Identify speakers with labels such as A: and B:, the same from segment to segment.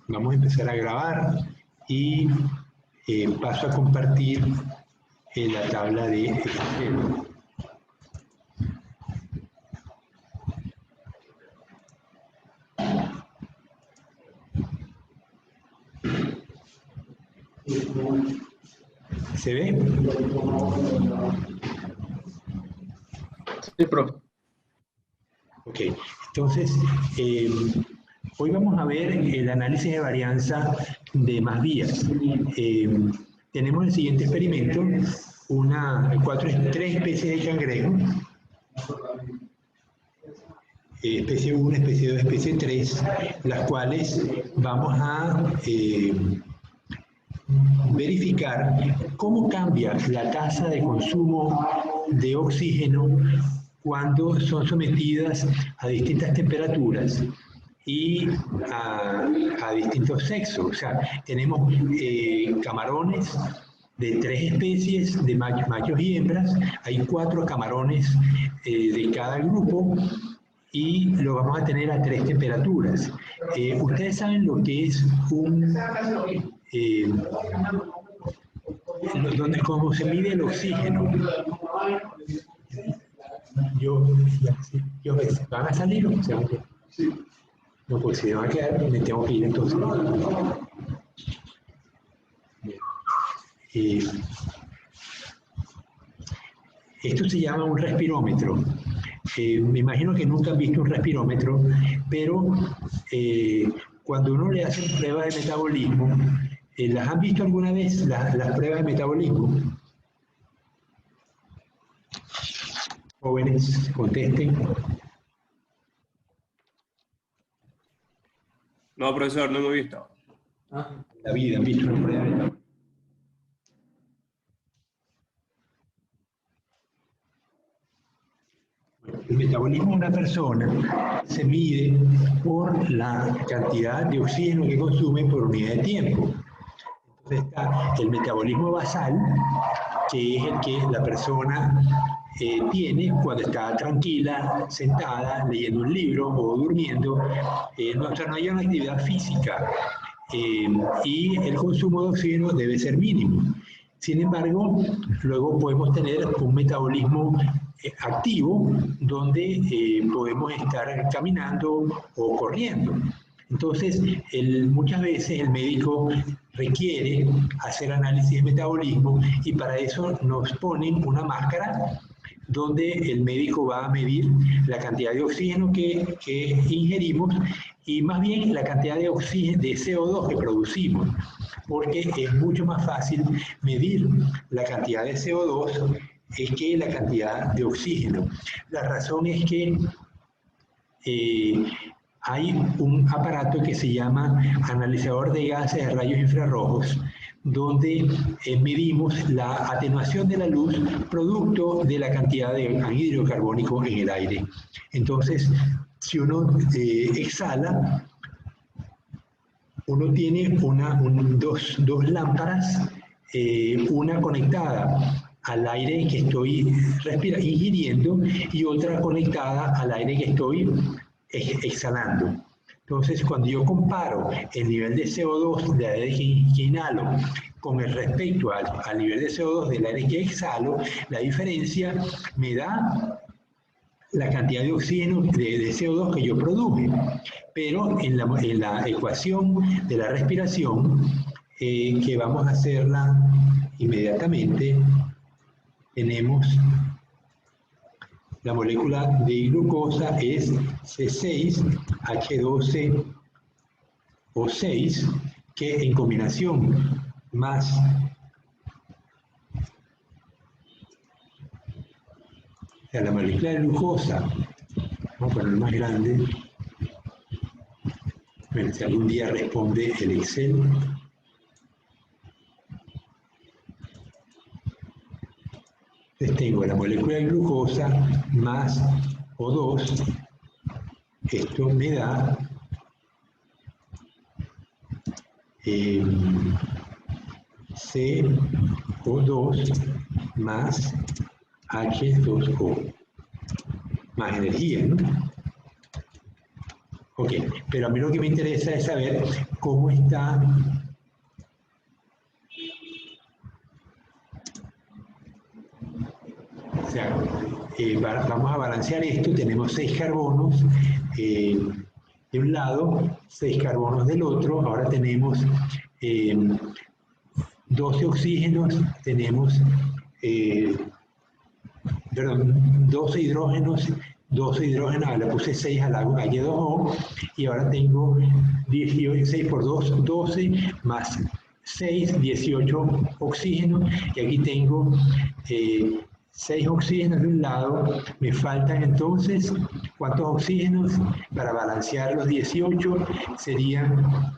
A: Vamos a empezar a grabar y paso a compartir la tabla de Excel. ¿Se ve?
B: Sí, profe.
A: Ok, entonces hoy vamos a ver el análisis de varianza de más vías. Tenemos el siguiente experimento, tres especies de cangrejo, especie 1, especie 2, especie 3, las cuales vamos a verificar cómo cambia la tasa de consumo de oxígeno cuando son sometidas a distintas temperaturas y a distintos sexos. O sea, tenemos camarones de 3 especies, de machos y hembras. Hay 4 camarones de cada grupo y lo vamos a tener a 3 temperaturas. Ustedes saben lo que es cómo se mide el oxígeno. ¿Van a salir o se van a quedar? Sí. No, pues si se van a quedar, me tengo que ir entonces. Esto se llama un respirómetro. Me imagino que nunca han visto un respirómetro, pero cuando uno le hace pruebas de metabolismo, ¿las han visto alguna vez las pruebas de metabolismo? Jóvenes, contesten.
B: No, profesor, no hemos visto.
A: La vida, ¿han visto una prueba de metabolismo? El metabolismo de una persona se mide por la cantidad de oxígeno que consume por unidad de tiempo. Entonces está el metabolismo basal, que es el que la persona tiene cuando está tranquila, sentada, leyendo un libro o durmiendo, no hay una actividad física y el consumo de oxígeno debe ser mínimo. Sin embargo, luego podemos tener un metabolismo activo donde podemos estar caminando o corriendo. Entonces, muchas veces el médico requiere hacer análisis de metabolismo y para eso nos ponen una máscara donde el médico va a medir la cantidad de oxígeno que ingerimos y más bien la cantidad de oxígeno, de CO2 que producimos, porque es mucho más fácil medir la cantidad de CO2 que la cantidad de oxígeno. La razón es que hay un aparato que se llama analizador de gases de rayos infrarrojos, donde medimos la atenuación de la luz producto de la cantidad de anhídrido carbónico en el aire. Entonces, si uno exhala, uno tiene dos lámparas, una conectada al aire que estoy ingiriendo y otra conectada al aire que estoy exhalando. Entonces, cuando yo comparo el nivel de CO2 del aire que inhalo con el respecto al nivel de CO2 del aire que exhalo, la diferencia me da la cantidad de oxígeno, de CO2 que yo produje. Pero en la ecuación de la respiración, que vamos a hacerla inmediatamente, tenemos la molécula de glucosa es C6H12O6, que en combinación más la molécula de glucosa, vamos a poner más grande, bueno, si algún día responde el Excel. Entonces tengo la molécula de glucosa más O2, esto me da CO2 más H2O, más energía, ¿no? Ok, pero a mí lo que me interesa es saber cómo está. O sea, vamos a balancear esto, tenemos 6 carbonos de un lado, 6 carbonos del otro, ahora tenemos 12 oxígenos, tenemos, perdón, 12 hidrógenos, le puse 6 a la Y2O, y ahora tengo 18, 6 por 2, 12, más 6, 18 oxígenos, y aquí tengo 6 oxígenos de un lado, me faltan entonces, ¿cuántos oxígenos? Para balancear los 18 serían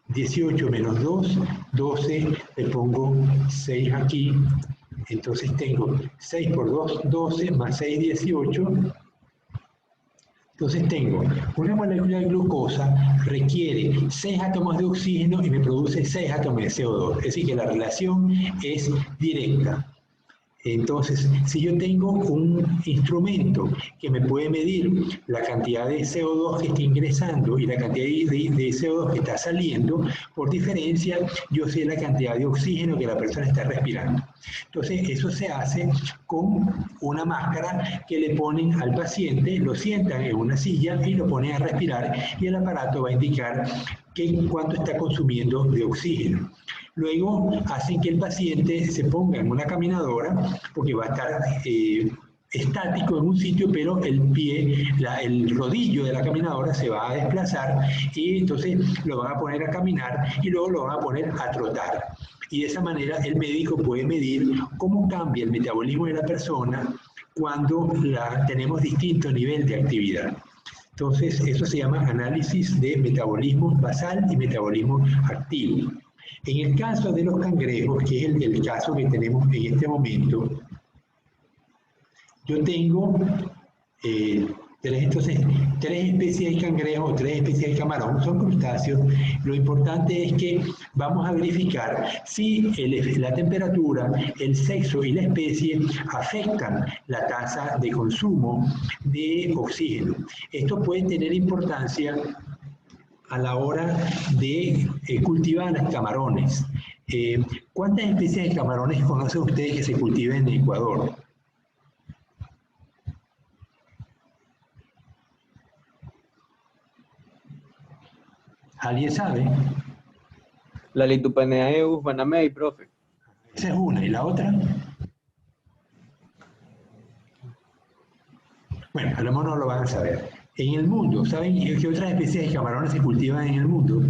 A: 18 menos 2, 12, le pongo 6 aquí, entonces tengo 6 por 2, 12, más 6, 18. Entonces tengo una molécula de glucosa requiere 6 átomos de oxígeno y me produce 6 átomos de CO2. Es decir, que la relación es directa. Entonces, si yo tengo un instrumento que me puede medir la cantidad de CO2 que está ingresando y la cantidad de CO2 que está saliendo, por diferencia, yo sé la cantidad de oxígeno que la persona está respirando. Entonces, eso se hace con una máscara que le ponen al paciente, lo sientan en una silla y lo ponen a respirar, y el aparato va a indicar cuánto está consumiendo de oxígeno. Luego hacen que el paciente se ponga en una caminadora, porque va a estar estático en un sitio, pero el pie, el rodillo de la caminadora se va a desplazar, y entonces lo van a poner a caminar y luego lo van a poner a trotar. Y de esa manera el médico puede medir cómo cambia el metabolismo de la persona cuando tenemos distinto nivel de actividad. Entonces, eso se llama análisis de metabolismo basal y metabolismo activo. En el caso de los cangrejos, que es el caso que tenemos en este momento, yo tengo tres especies de cangrejos, 3 especies de camarón, son crustáceos. Lo importante es que vamos a verificar si la temperatura, el sexo y la especie afectan la tasa de consumo de oxígeno. Esto puede tener importancia a la hora de cultivar camarones. ¿Cuántas especies de camarones conocen ustedes que se cultiven en Ecuador? ¿Alguien sabe?
C: La Litupaneus banamei, profe.
A: Esa es una. ¿Y la otra? Bueno, a lo mejor no lo van a saber. En el mundo, ¿saben qué otras especies de camarones se cultivan en el mundo?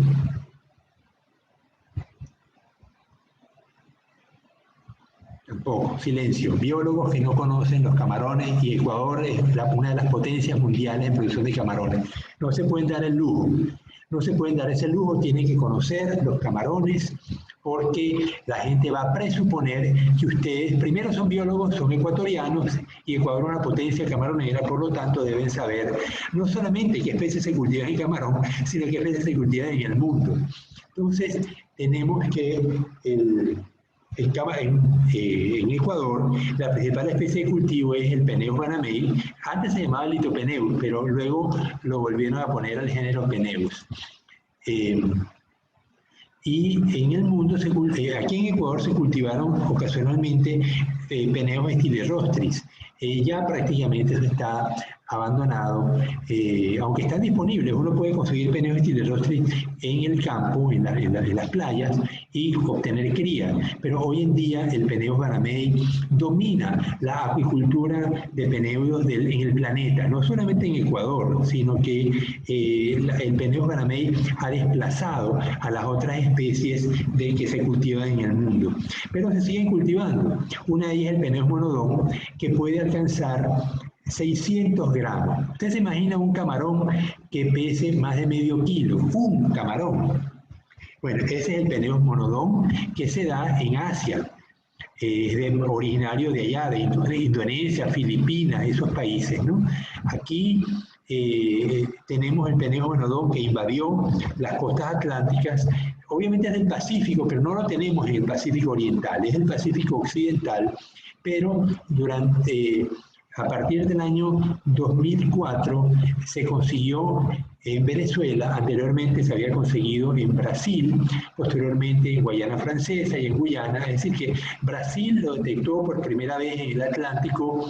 A: Tampoco, silencio. Biólogos que no conocen los camarones, y Ecuador es una de las potencias mundiales en producción de camarones. No se pueden dar el lujo. No se pueden dar ese lujo, tienen que conocer los camarones, porque la gente va a presuponer que ustedes, primero, son biólogos, son ecuatorianos, y Ecuador es una potencia camaronera, por lo tanto deben saber no solamente qué especies se cultivan en camarón, sino qué especies se cultivan en el mundo. Entonces, tenemos que en Ecuador, la principal especie de cultivo es el Peneus banamei. Antes se llamaba Litopeneus, pero luego lo volvieron a poner al género Peneus. Y en el mundo, aquí en Ecuador se cultivaron ocasionalmente Peneus stylirostris. Ya prácticamente eso está abandonado, aunque están disponibles. Uno puede conseguir Peneus stylirostris en el campo, en las playas, y obtener cría. Pero hoy en día el Peneus banamei domina la acuicultura de Peneus en el planeta, no solamente en Ecuador, sino que el Peneus banamei ha desplazado a las otras especies que se cultivan en el mundo. Pero se siguen cultivando. Una de ellas es el Peneus monodon, que puede alcanzar 600 gramos. Usted se imagina un camarón que pese más de medio kilo, un camarón. Bueno, ese es el Peneus monodon, que se da en Asia. Es originario de allá, de Indonesia, Filipinas, esos países, ¿no? Aquí tenemos el Peneus monodon que invadió las costas atlánticas. Obviamente es del Pacífico, pero no lo tenemos en el Pacífico oriental, es el Pacífico occidental, pero A partir del año 2004 se consiguió en Venezuela, anteriormente se había conseguido en Brasil, posteriormente en Guayana Francesa y en Guyana, es decir que Brasil lo detectó por primera vez en el Atlántico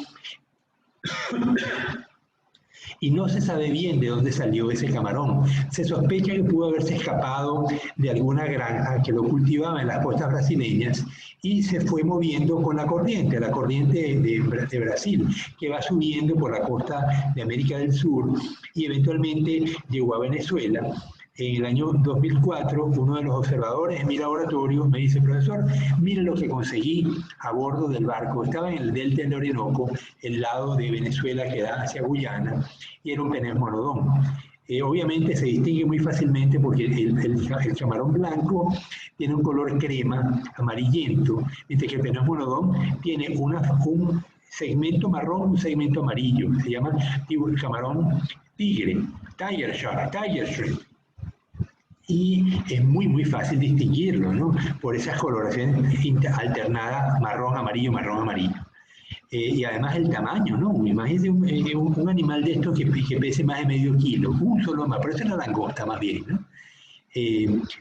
A: y no se sabe bien de dónde salió ese camarón. Se sospecha que pudo haberse escapado de alguna granja que lo cultivaba en las costas brasileñas y se fue moviendo con la corriente de Brasil, que va subiendo por la costa de América del Sur y eventualmente llegó a Venezuela. En el año 2004, uno de los observadores en mi laboratorio me dice: profesor, mire lo que conseguí a bordo del barco. Estaba en el delta del Orinoco, el lado de Venezuela que da hacia Guyana, y era un Penaeus monodon. Obviamente se distingue muy fácilmente porque el camarón blanco tiene un color crema, amarillento, mientras que el Penaeus monodon tiene un segmento marrón, un segmento amarillo. Se llama camarón tigre, tiger shrimp. Y es muy fácil distinguirlo, ¿no? Por esas coloraciones alternadas, marrón, amarillo. Y además el tamaño, ¿no? Imagínense un animal de estos que pese más de medio kilo, un solo más, pero esa es la langosta más bien, ¿no?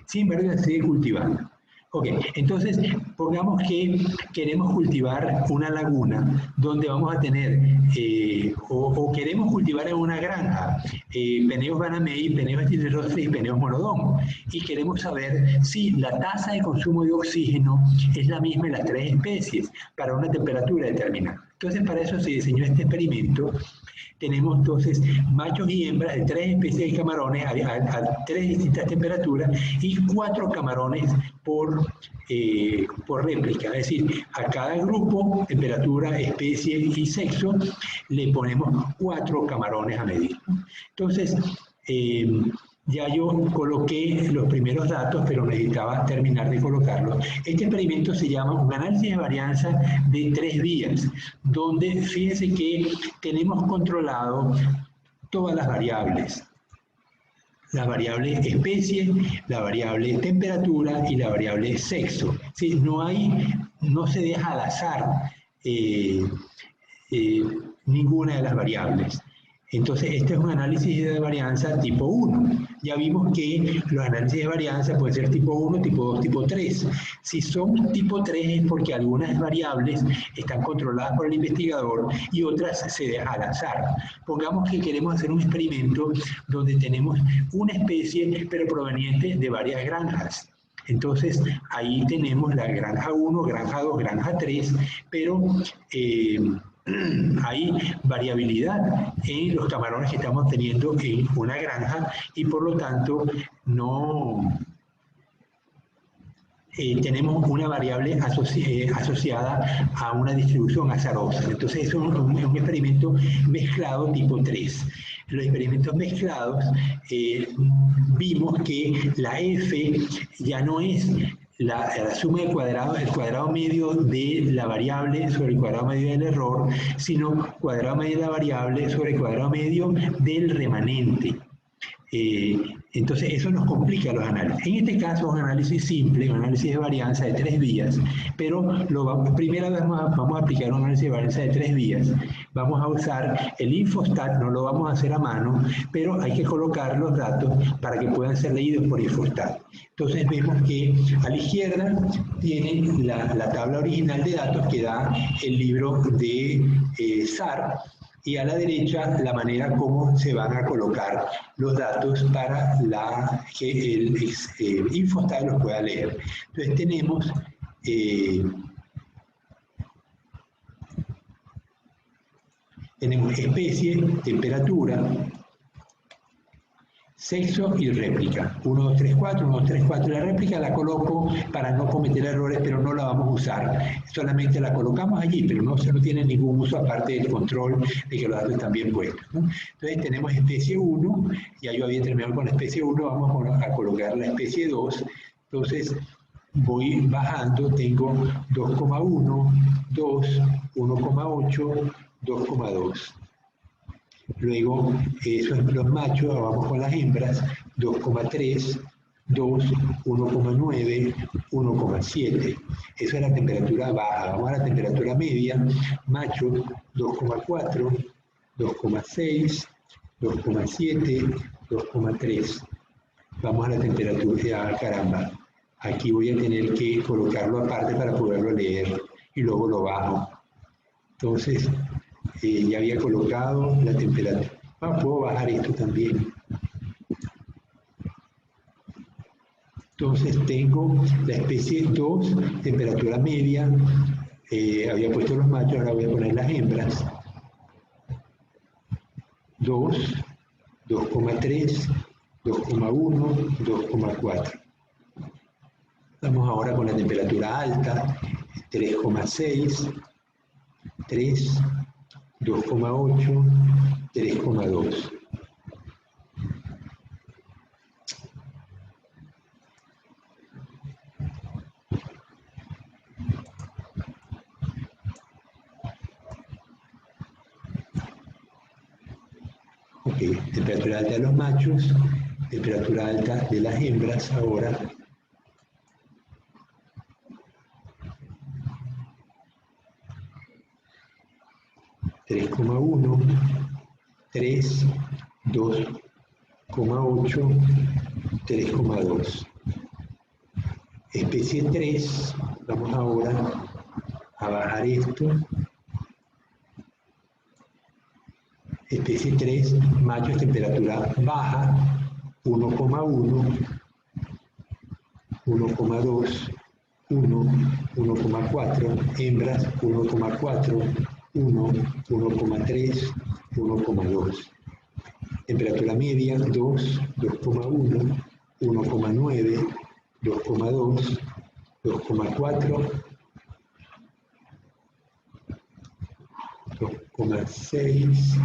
A: Sin embargo, se sigue cultivando. Ok, entonces pongamos que queremos cultivar una laguna donde vamos a tener, o queremos cultivar en una granja, Penaeus banamei, Penaeus stylorostris y Penaeus monodon, y queremos saber si la tasa de consumo de oxígeno es la misma en las tres especies para una temperatura determinada. Entonces, para eso se diseñó este experimento. Tenemos entonces machos y hembras de 3 especies de camarones a 3 distintas temperaturas y 4 camarones por réplica. Es decir, a cada grupo, temperatura, especie y sexo, le ponemos 4 camarones a medir. Entonces, ya yo coloqué los primeros datos, pero necesitaba terminar de colocarlos. Este experimento se llama un análisis de varianza de 3 vías, donde fíjense que tenemos controlado todas las variables. La variable especie, la variable temperatura y la variable sexo. ¿Sí? No se deja al azar ninguna de las variables. Entonces, este es un análisis de varianza tipo 1. Ya vimos que los análisis de varianza pueden ser tipo 1, tipo 2, tipo 3. Si son tipo 3 es porque algunas variables están controladas por el investigador y otras se dejan al azar. Pongamos que queremos hacer un experimento donde tenemos una especie pero proveniente de varias granjas. Entonces, ahí tenemos la granja 1, granja 2, granja 3, pero hay variabilidad en los camarones que estamos teniendo en una granja y por lo tanto no tenemos una variable asociada a una distribución azarosa. Entonces es un experimento mezclado tipo 3. En los experimentos mezclados vimos que la F ya no es la suma del cuadrado, el cuadrado medio de la variable sobre el cuadrado medio del error, sino cuadrado medio de la variable sobre el cuadrado medio del remanente. Entonces eso nos complica los análisis. En este caso es un análisis simple, un análisis de varianza de 3 vías, pero primero vamos a aplicar un análisis de varianza de 3 vías. Vamos a usar el Infostat, no lo vamos a hacer a mano, pero hay que colocar los datos para que puedan ser leídos por Infostat. Entonces vemos que a la izquierda tienen la tabla original de datos que da el libro de SAR, y a la derecha la manera como se van a colocar los datos para que el Infostat los pueda leer. Entonces tenemos especie, temperatura, sexo y réplica. 1, 2, 3, 4, 1, 2, 3, 4. La réplica la coloco para no cometer errores, pero no la vamos a usar. Solamente la colocamos allí, pero no tiene ningún uso aparte del control de que los datos están bien puestos, ¿no? Entonces tenemos especie 1, ya yo había terminado con la especie 1, vamos a colocar la especie 2. Entonces voy bajando, tengo 2,1, 2, 1,8, 2,2. Luego, eso es los machos, vamos con las hembras, 2,3, 2, 1,9, 1,7. Eso es la temperatura baja. Vamos a la temperatura media. Macho, 2,4, 2,6, 2,7, 2,3. Vamos a la temperatura, caramba. Aquí voy a tener que colocarlo aparte para poderlo leer y luego lo bajo. Entonces, ya había colocado la temperatura. Puedo bajar esto también. Entonces tengo la especie 2, temperatura media. Había puesto los machos, ahora voy a poner las hembras. 2, 2,3, 2,1, 2,4. Vamos ahora con la temperatura alta, 3,6, 3, 2,8, 3,2. Ok, temperatura alta de los machos, temperatura alta de las hembras ahora. Tres, 3, 2,8, 3,2. Especie 3, vamos ahora a bajar esto. Especie 3, machos, temperatura baja, 1,1, 1,2, 1, 1,4, hembras, 1,4, 1, 1,3, 1,2. Temperatura media, 2, 2,1, 1,9, 2,2, 2,4, 2,6,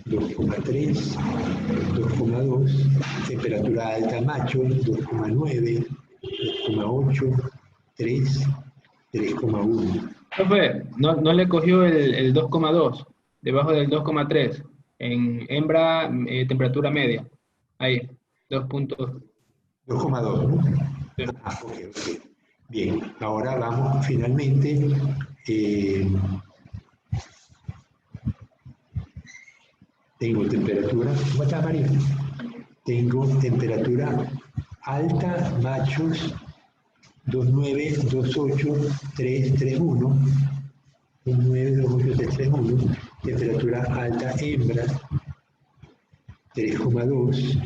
A: 2,3, 2,2, temperatura alta macho, 2,9, 2,8, 3, 3,1.
D: Profe, no le cogió el 2,2, debajo del 2,3, en hembra, temperatura media. Ahí, 2,2.
A: 2,2, ¿no?
D: Sí.
A: Ok. Bien, ahora vamos finalmente. Tengo temperatura, ¿cómo está María? Tengo temperatura alta, machos, 2,9, 2,8, 3, 3,1. 2,9, 2,8, 3, 3,1. Temperatura alta, hembra, 3,2,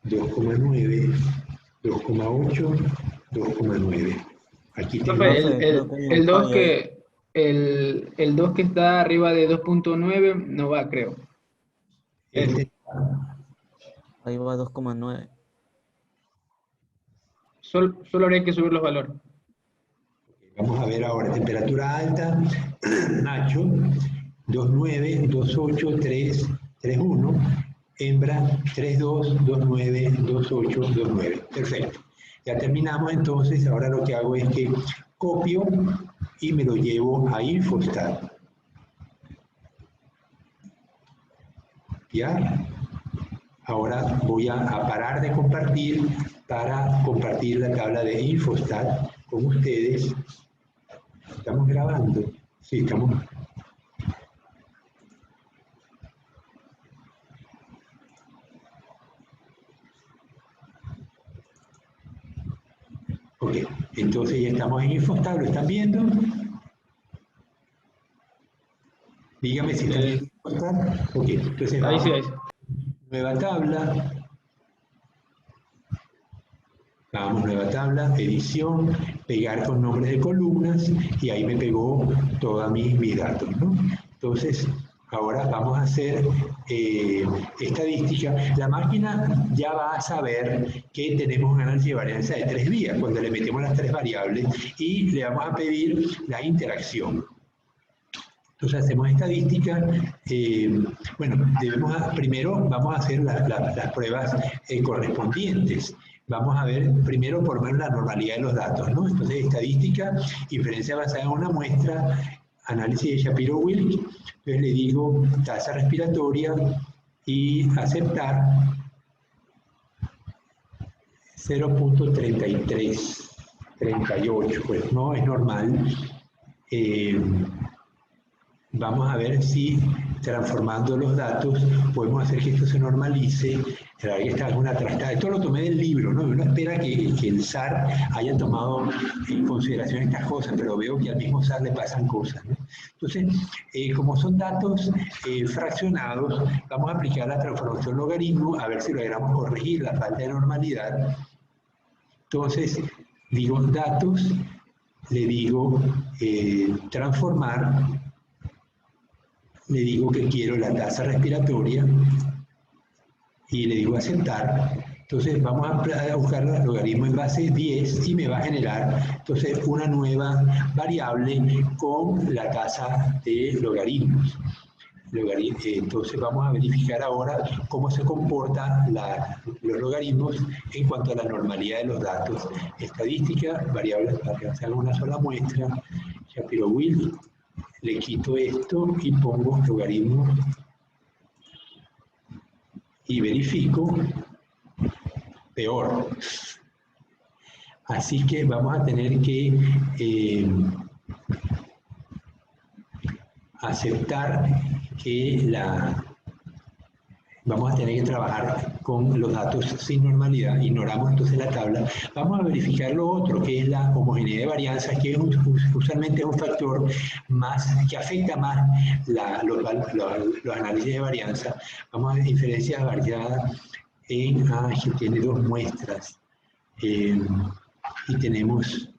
A: 2,9, 2,8, 2,9. Aquí tengo...
D: El 2 que está arriba de 2,9 no va, creo.
E: Ahí va 2,9.
D: Solo habría que subir los valores.
A: Vamos a ver ahora, temperatura alta, macho, 2,9, 2,8, 3, 3,1, hembra, 3,2, 2,9, 2,8, 2,9. Perfecto. Ya terminamos entonces, ahora lo que hago es que copio y me lo llevo a Infostat. ¿Ya? Ahora voy a parar de compartir para compartir la tabla de Infostat con ustedes. ¿Estamos grabando? Sí, estamos. Ok, entonces ya estamos en Infostat, ¿lo están viendo? Dígame si están viendo Infostat. Ok, entonces
D: Ahí
A: vamos.
D: sí.
A: Nueva tabla. Vamos, nueva tabla, edición, pegar con nombres de columnas y ahí me pegó todos mis datos, ¿no? Entonces, ahora vamos a hacer estadística. La máquina ya va a saber que tenemos un análisis de varianza de 3 vías cuando le metemos las 3 variables y le vamos a pedir la interacción. Entonces hacemos estadística. Bueno, primero vamos a hacer las pruebas correspondientes. Vamos a ver primero por lo menos la normalidad de los datos, ¿no? Entonces estadística, inferencia basada en una muestra, análisis de Shapiro-Wilk. Entonces le digo tasa respiratoria y aceptar. 0.33, 38, pues no es normal. Vamos a ver si transformando los datos podemos hacer que esto se normalice. La verdad que está alguna trastada. Esto lo tomé del libro, ¿no? Uno espera que el SAR haya tomado en consideración estas cosas, pero veo que al mismo SAR le pasan cosas, ¿no? Entonces, como son datos fraccionados, vamos a aplicar la transformación logaritmo a ver si logramos corregir la falta de normalidad. Entonces, digo datos, le digo transformar, le digo que quiero la tasa respiratoria y le digo aceptar. Entonces vamos a buscar el logaritmo en base 10 y me va a generar entonces una nueva variable con la tasa de logaritmos. Entonces vamos a verificar ahora cómo se comportan los logaritmos en cuanto a la normalidad de los datos. Estadística, variables para que hagan una sola muestra. Shapiro-Wilk, le quito esto y pongo logaritmo y verifico. Peor. Así que vamos a tener que aceptar que vamos a tener que trabajar con los datos sin normalidad. Ignoramos entonces la tabla. Vamos a verificar lo otro, que es la homogeneidad de varianza, que usualmente es un factor que afecta más los análisis de varianza. Vamos a ver diferencias variadas que tiene dos muestras. Y tenemos...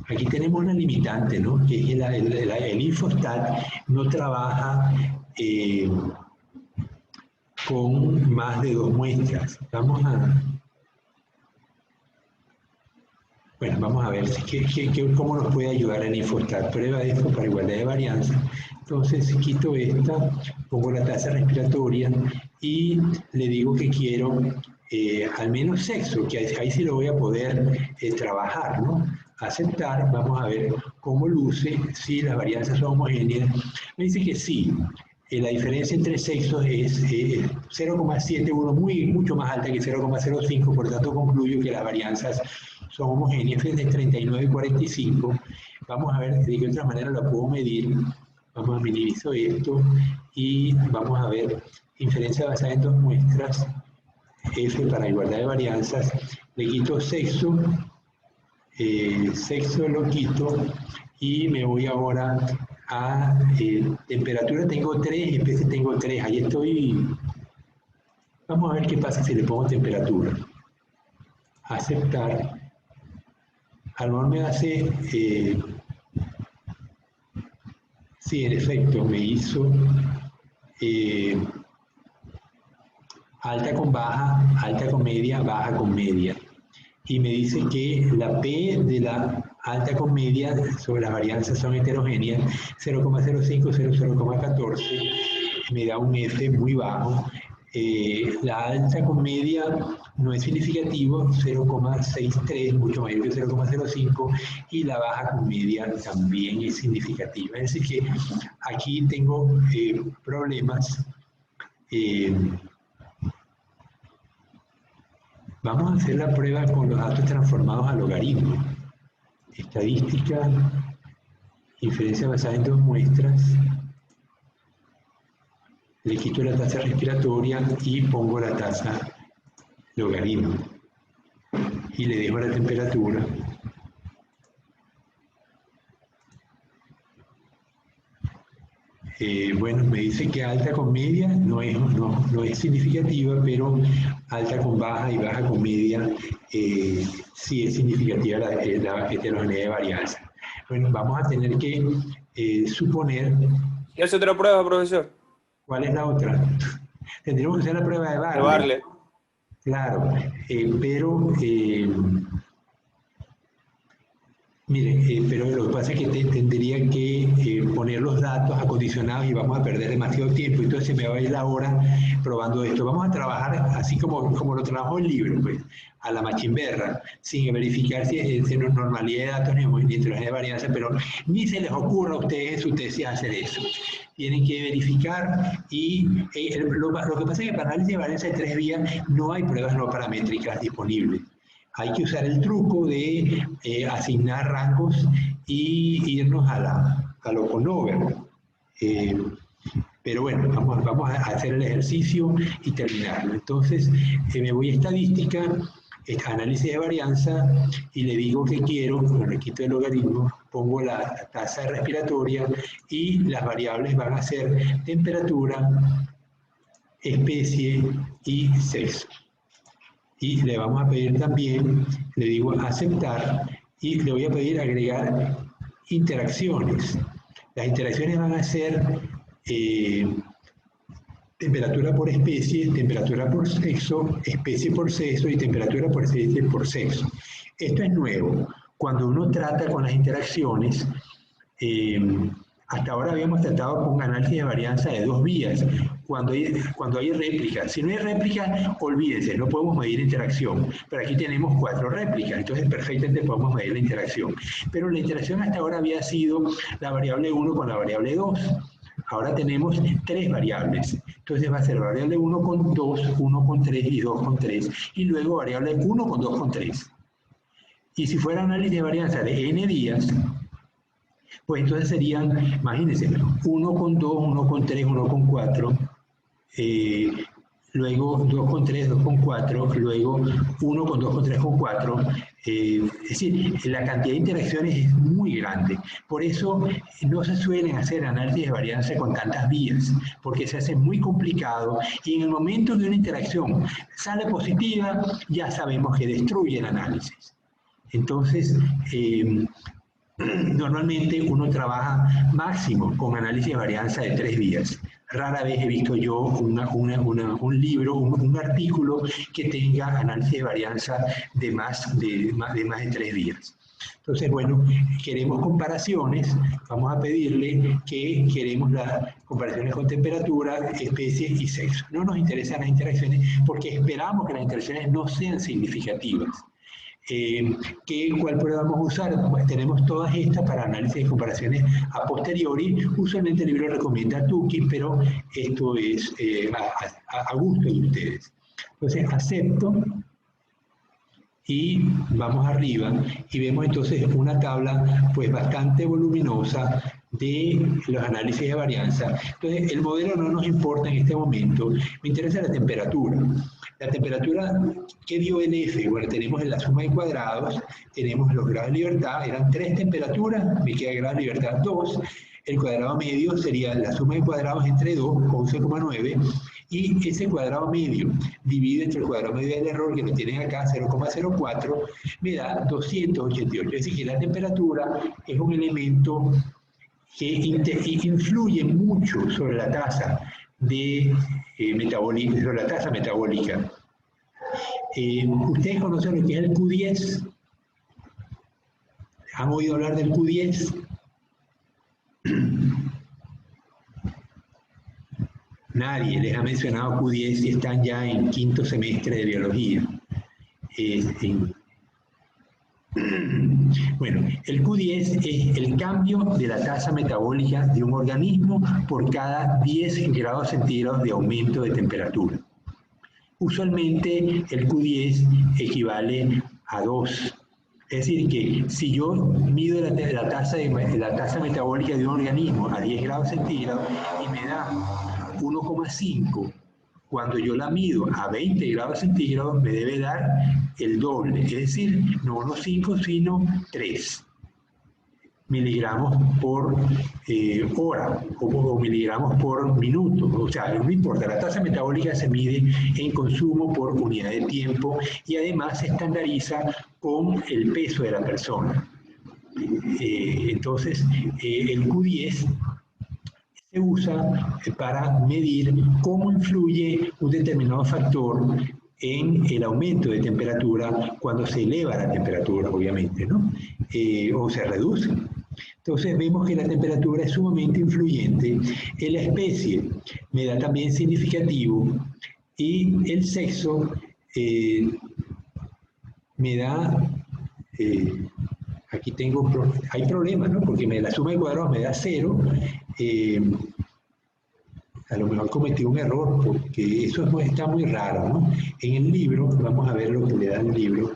A: Aquí tenemos una limitante, ¿no? Que es el Infostat no trabaja con más de dos muestras. Vamos a ver cómo nos puede ayudar el Infostat. Prueba de esto para igualdad de varianza. Entonces quito esta, pongo la tasa respiratoria y le digo que quiero al menos sexo, que ahí sí lo voy a poder trabajar, ¿no? Aceptar, vamos a ver cómo luce, si las varianzas son homogéneas. Me dice que sí, la diferencia entre sexos es 0,71, mucho más alta que 0,05, por tanto concluyo que las varianzas son homogéneas, es de 39 y 45. Vamos a ver de qué otra manera lo puedo medir. Vamos a minimizar esto y vamos a ver inferencia basada en dos muestras, F para igualdad de varianzas, le quito sexo, sexo lo quito y me voy ahora a temperatura, tengo 3, especie tengo 3, ahí estoy. Vamos a ver qué pasa si le pongo temperatura. Aceptar. A lo mejor me hace, sí, en efecto, me hizo alta con baja, alta con media, baja con media. Y me dice que la P de la alta con media sobre las varianzas son heterogéneas, 0,05, 0,14, me da un F muy bajo. La alta con media no es significativo, 0,63, mucho mayor que 0,05, y la baja con media también es significativa. Es decir que aquí tengo problemas. Vamos a hacer la prueba con los datos transformados a logaritmo. Estadística, inferencia basada en dos muestras. Le quito la tasa respiratoria y pongo la tasa logaritmo. Y le dejo la temperatura. Bueno, me dice que alta con media no es significativa, pero alta con baja y baja con media sí es significativa la heterogeneidad de varianza. Bueno, vamos a tener que suponer...
B: ¿Y hace otra prueba, profesor?
A: ¿Cuál es la otra? Tendríamos que hacer la prueba de Barley.
B: De Barley.
A: Claro, pero... Mire, pero lo que pasa es que tendría que poner los datos acondicionados y vamos a perder demasiado tiempo, entonces se me va a ir la hora probando esto. Vamos a trabajar así como lo trabajó el libro, pues, a la machimberra, sin verificar si es normalidad de datos ni heterogeneidad de varianza, pero ni se les ocurra a ustedes en su tesis hacer eso. tienen que verificar y lo que pasa es que para análisis de varianza de 3 vías no hay pruebas no paramétricas disponibles. Hay que usar el truco de asignar rangos y irnos a lo Conover. Pero bueno, vamos a hacer el ejercicio y terminarlo. Entonces, me voy a estadística, análisis de varianza, y le digo que quiero, le quito el logaritmo, pongo la tasa respiratoria y las variables van a ser temperatura, especie y sexo. Y le vamos a pedir también, le digo aceptar, y le voy a pedir agregar interacciones. Las interacciones van a ser temperatura por especie, temperatura por sexo, especie por sexo y temperatura por especie por sexo. Esto es nuevo. Cuando uno trata con las interacciones, hasta ahora habíamos tratado con análisis de varianza de 2 vías, cuando hay réplica. Si no hay réplica, olvídense, no podemos medir interacción. Pero aquí tenemos 4 réplicas, entonces perfectamente podemos medir la interacción. Pero la interacción hasta ahora había sido la variable 1 con la variable 2. Ahora tenemos 3 variables. Entonces va a ser variable 1 con 2, 1 con 3 y 2 con 3. Y luego variable 1 con 2 con 3. Y si fuera análisis de varianza de n días, pues entonces serían, imagínense, 1 con 2, 1 con 3, 1 con 4, luego 2 con 3, 2 con 4, luego 1 con 2 con 3 con 4. Es decir, la cantidad de interacciones es muy grande. Por eso no se suelen hacer análisis de varianza con tantas vías, porque se hace muy complicado y en el momento de una interacción sale positiva, ya sabemos que destruye el análisis. Entonces, normalmente uno trabaja máximo con análisis de varianza de 3 vías. Rara vez he visto yo un libro, un artículo que tenga análisis de varianza de más de 3 vías. Entonces, bueno, queremos comparaciones, vamos a pedirle que queremos las comparaciones con temperatura, especie y sexo. No nos interesan las interacciones porque esperamos que las interacciones no sean significativas. ¿Cuál prueba vamos a usar? Pues tenemos todas estas para análisis de comparaciones a posteriori. Usualmente el libro recomienda Tukey, pero esto es a gusto de ustedes. Entonces acepto y vamos arriba y vemos entonces una tabla pues bastante voluminosa de los análisis de varianza. Entonces el modelo no nos importa en este momento, me interesa la temperatura. La temperatura que dio el F, bueno, tenemos la suma de cuadrados, tenemos los grados de libertad, eran 3 temperaturas, me queda grado de libertad 2, el cuadrado medio sería la suma de cuadrados entre 2, 11,9, y ese cuadrado medio dividido entre el cuadrado medio del error, que lo tienen acá, 0,04, me da 288. Es decir, que la temperatura es un elemento que influye mucho sobre la tasa de sobre la tasa metabólica. ¿Ustedes conocen lo que es el Q10? ¿Han oído hablar del Q10? Nadie les ha mencionado Q10 si están ya en 5º semestre de biología. Bueno, el Q10 es el cambio de la tasa metabólica de un organismo por cada 10 grados centígrados de aumento de temperatura. Usualmente el Q10 equivale a 2. Es decir, que si yo mido la tasa metabólica de un organismo a 10 grados centígrados y me da 1,5, cuando yo la mido a 20 grados centígrados me debe dar el doble, es decir, no 1,5 sino 3 miligramos por hora o miligramos por minuto. O sea, no importa, la tasa metabólica se mide en consumo por unidad de tiempo y además se estandariza con el peso de la persona. Entonces, el Q10 se usa para medir cómo influye un determinado factor en el aumento de temperatura cuando se eleva la temperatura, obviamente, ¿no? O se reduce. Entonces vemos que la temperatura es sumamente influyente. En la especie me da también significativo y el sexo me da... aquí hay problemas, ¿no? Porque la suma de cuadrados me da 0. A lo mejor cometí un error porque eso está muy raro, ¿no? En el libro, vamos a ver lo que le da el libro.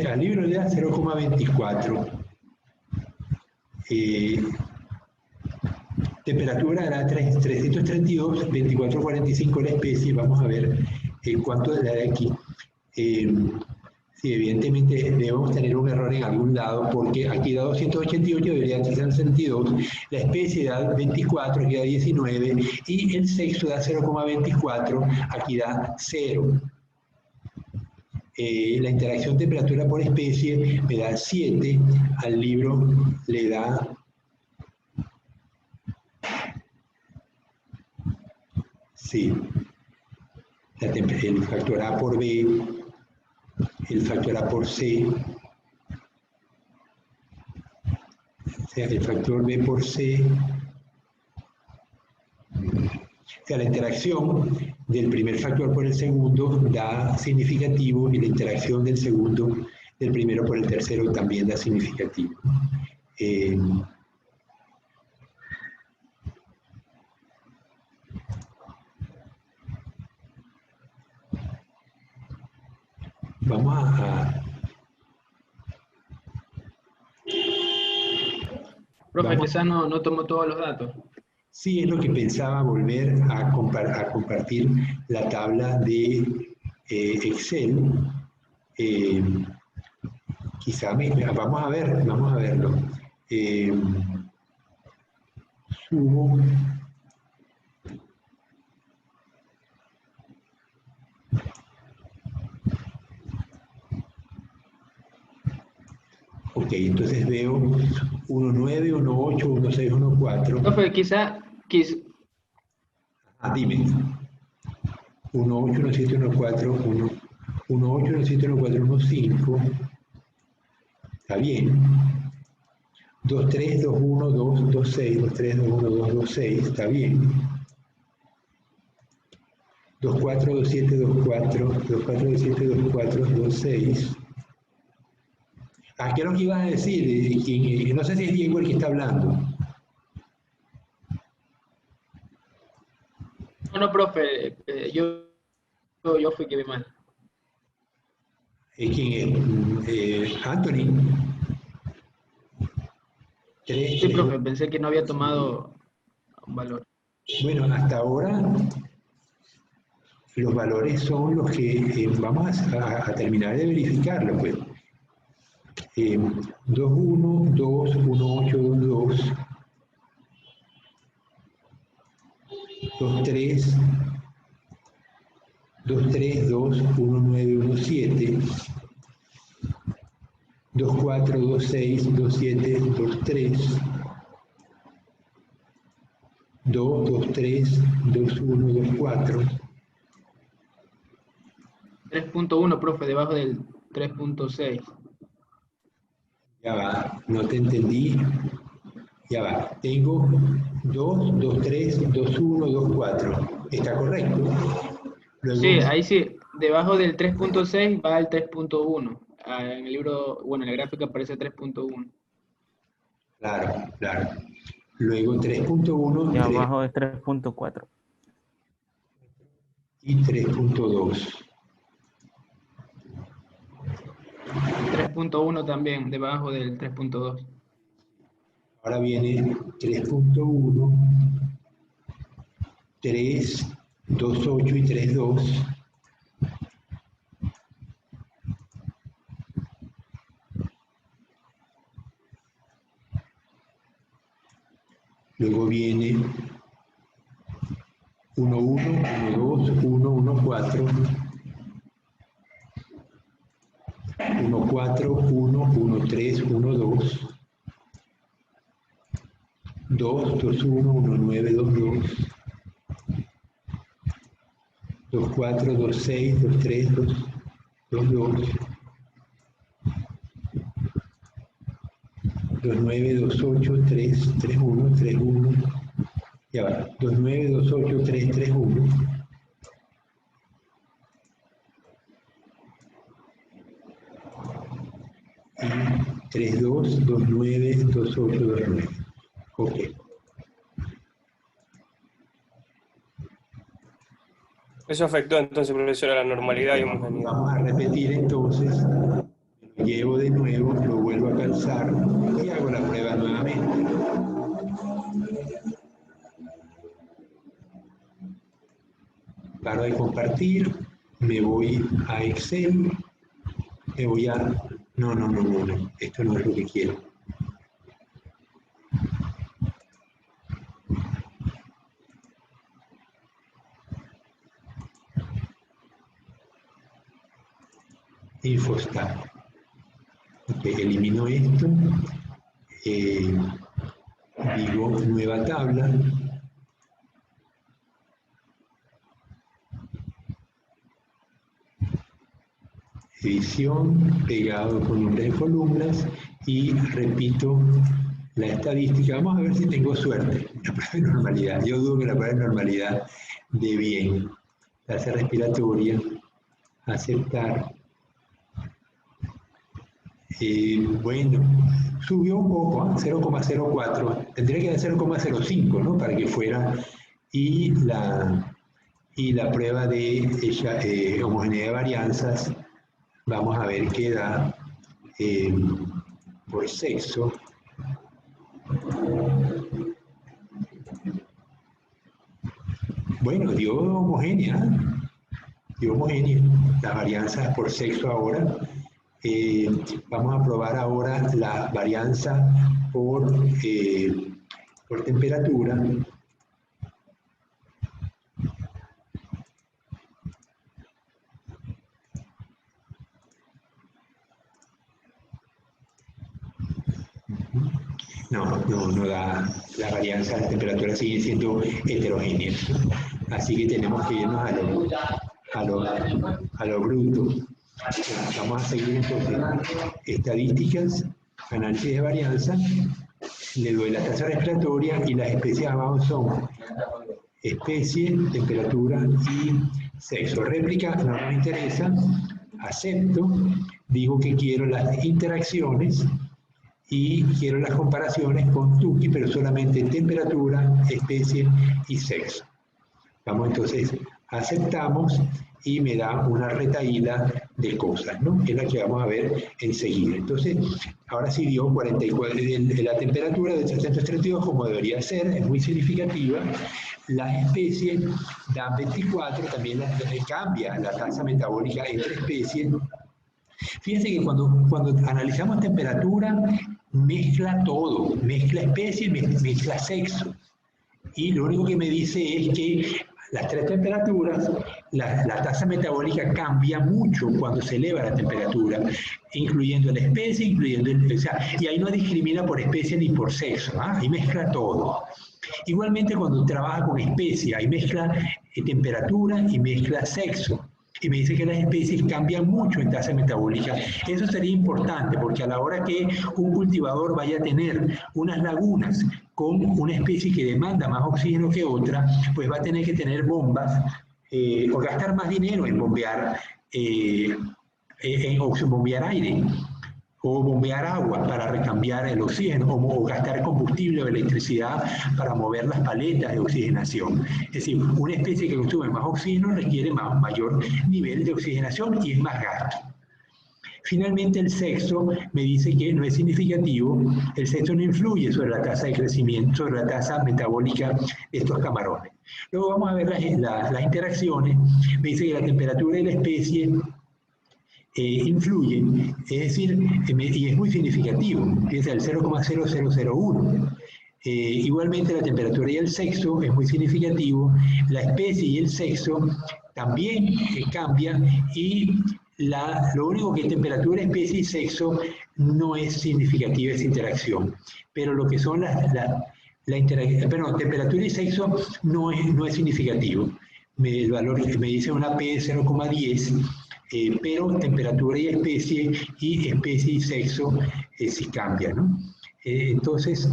A: Al libro le da 0,24. Temperatura era 332, 24,45 la especie. Vamos a ver cuánto le da aquí. Sí, evidentemente debemos tener un error en algún lado, porque aquí da 288, debería ser 62, la especie da 24, aquí da 19, y el sexo da 0,24, aquí da 0. La interacción temperatura por especie me da 7, al libro le da el factor A por B, el factor A por C, o sea, el factor B por C, o sea, la interacción del primer factor por el segundo da significativo y la interacción del segundo, del primero por el tercero también da significativo. Vamos a
D: Profe, quizás no tomó todos los datos.
A: Sí, es lo que pensaba, volver a compartir la tabla de Excel. Quizá vamos a verlo. Subo. Ok, entonces veo 1.9, 1.8, 1.6, 1.4.
D: Profe, quizá...
A: Dime. 1.8, 1.7, 1.4, 1.8, 1.7, 1.4, 1.5. Está bien. 2.3, 2.1, 2, 2.6, 2.3, 2.1, 2, 2.6. Está bien. 2.4, 2.7, 2.4, 2.4, 2.7, 2.4, 2.6. ¿Qué es lo que ibas a decir? No sé si es Diego el que está hablando.
D: No, profe, yo fui que vi mal.
A: ¿Quién es? Anthony.
D: Sí, profe, pensé que no había tomado un valor.
A: Bueno, hasta ahora los valores son los que vamos a terminar de verificarlo, pues. 2.1, 2, 1.8, 2.2, 2.3, 2.3, 2, 1.9, 1.7, 2.4, 2.6, 2.7, 2.3, 2, 2.3, 2.1, 2.4.
D: 3.1, profe, debajo del 3.6.
A: Ya va, no te entendí. Ya va, tengo 2, 2, 3, 2, 1, 2, 4. ¿Está correcto? Luego,
D: Sí, ahí sí, debajo del 3.6 va al 3.1. En el libro, bueno, en la gráfica aparece 3.1.
A: Claro, claro. Luego 3.1
E: Y abajo es 3.4.
A: y 3.2.
D: 3.1 también, debajo del 3.2.
A: Ahora viene 3.1, 3, 2.8 y 3.2. Luego viene 1.1, 1.2, 1.1.4. 1.4, 1, 1.3, 1.2. 2, 2.1, 1.9, 2.2. 2.4, 2.6, 2.3, 2.2. 2.9, 2.8, 3, 3.1, 3.1. Ya va. 2.9, 2.8, 3, 3.1. y 32, 29, 28, 29. Ok.
B: Eso afectó entonces, profesor, a la normalidad y homogeneidad.
A: Vamos a repetir entonces, lo llevo de nuevo, lo vuelvo a calzar y hago la prueba nuevamente. Paro de compartir, me voy a Excel, me voy a... No, esto no es lo que quiero. Infostat. Ok, elimino esto, digo nueva tabla, edición, pegado con nombres de columnas y repito la estadística. Vamos a ver si tengo suerte. La prueba de normalidad. Yo dudo que la prueba de normalidad dé bien. Tasa respiratoria, aceptar. Bueno, subió un poco, 0,04. Tendría que dar 0,05, ¿no? Para que fuera. Y la prueba de homogeneidad de varianzas. Vamos a ver qué da por sexo. Bueno, dio homogénea. Las varianzas por sexo ahora. Vamos a probar ahora la varianza por temperatura. No da, la varianza de temperatura sigue siendo heterogénea. Así que tenemos que irnos a lo bruto. Vamos a seguir entonces estadísticas, análisis de varianza, le doy la tasa respiratoria y las especies abajo son especie, temperatura y sexo. Réplica no me interesa, acepto, digo que quiero las interacciones y quiero las comparaciones con Tukey, pero solamente temperatura, especie y sexo. Vamos entonces, aceptamos y me da una retahíla de cosas, ¿no? Es la que vamos a ver enseguida. Entonces, ahora sí dio 44, la temperatura de 332 como debería ser, es muy significativa. Las especies dan 24, también cambia la tasa metabólica entre especies. Fíjense que cuando analizamos temperatura, mezcla todo, mezcla especie, mezcla sexo. Y lo único que me dice es que las tres temperaturas, la tasa metabólica cambia mucho cuando se eleva la temperatura, incluyendo la especie, y ahí no discrimina por especie ni por sexo, ¿ah? Ahí mezcla todo. Igualmente cuando trabaja con especie, ahí mezcla temperatura y mezcla sexo. Y me dice que las especies cambian mucho en tasa metabólica. Eso sería importante porque a la hora que un cultivador vaya a tener unas lagunas con una especie que demanda más oxígeno que otra, pues va a tener que tener bombas o gastar más dinero en bombear, bombear aire o bombear agua para recambiar el oxígeno, o gastar combustible o electricidad para mover las paletas de oxigenación. Es decir, una especie que consume más oxígeno requiere mayor nivel de oxigenación y es más gasto. Finalmente, el sexo me dice que no es significativo, el sexo no influye sobre la tasa de crecimiento, sobre la tasa metabólica de estos camarones. Luego vamos a ver las interacciones, me dice que la temperatura de la especie influye, es decir, y es muy significativo, es el 0,0001. Igualmente la temperatura y el sexo es muy significativo, la especie y el sexo también cambian y lo único que es temperatura, especie y sexo no es significativa esa interacción, pero lo que son temperatura y sexo no es significativo. El valor me dice una P de 0,10, pero temperatura y especie y sexo sí cambian, ¿no? Entonces,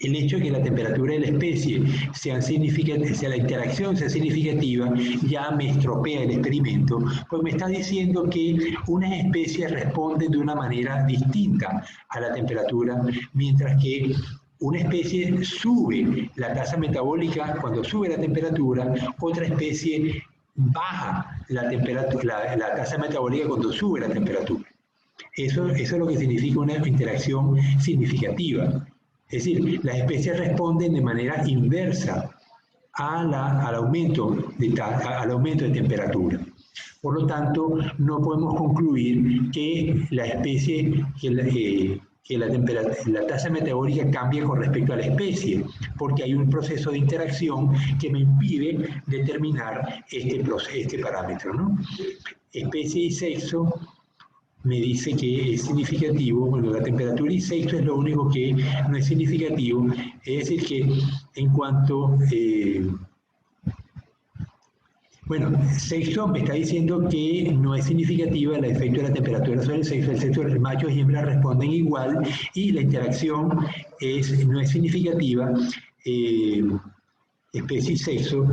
A: el hecho de que la temperatura de la especie sea la interacción sea significativa, ya me estropea el experimento, pues me está diciendo que unas especies responden de una manera distinta a la temperatura, mientras que una especie sube la tasa metabólica cuando sube la temperatura, otra especie baja la tasa metabólica cuando sube la temperatura. Eso es lo que significa una interacción significativa. Es decir, las especies responden de manera inversa al aumento de temperatura. Por lo tanto, no podemos concluir que la especie, que la tasa metabólica cambia con respecto a la especie, porque hay un proceso de interacción que me impide determinar este parámetro, ¿no? Especie y sexo me dice que es significativo, bueno, la temperatura y sexo es lo único que no es significativo, es decir, que en cuanto... bueno, sexo me está diciendo que no es significativa el efecto de la temperatura sobre el sexo de machos y hembras responden igual y la interacción no es significativa, especie y sexo,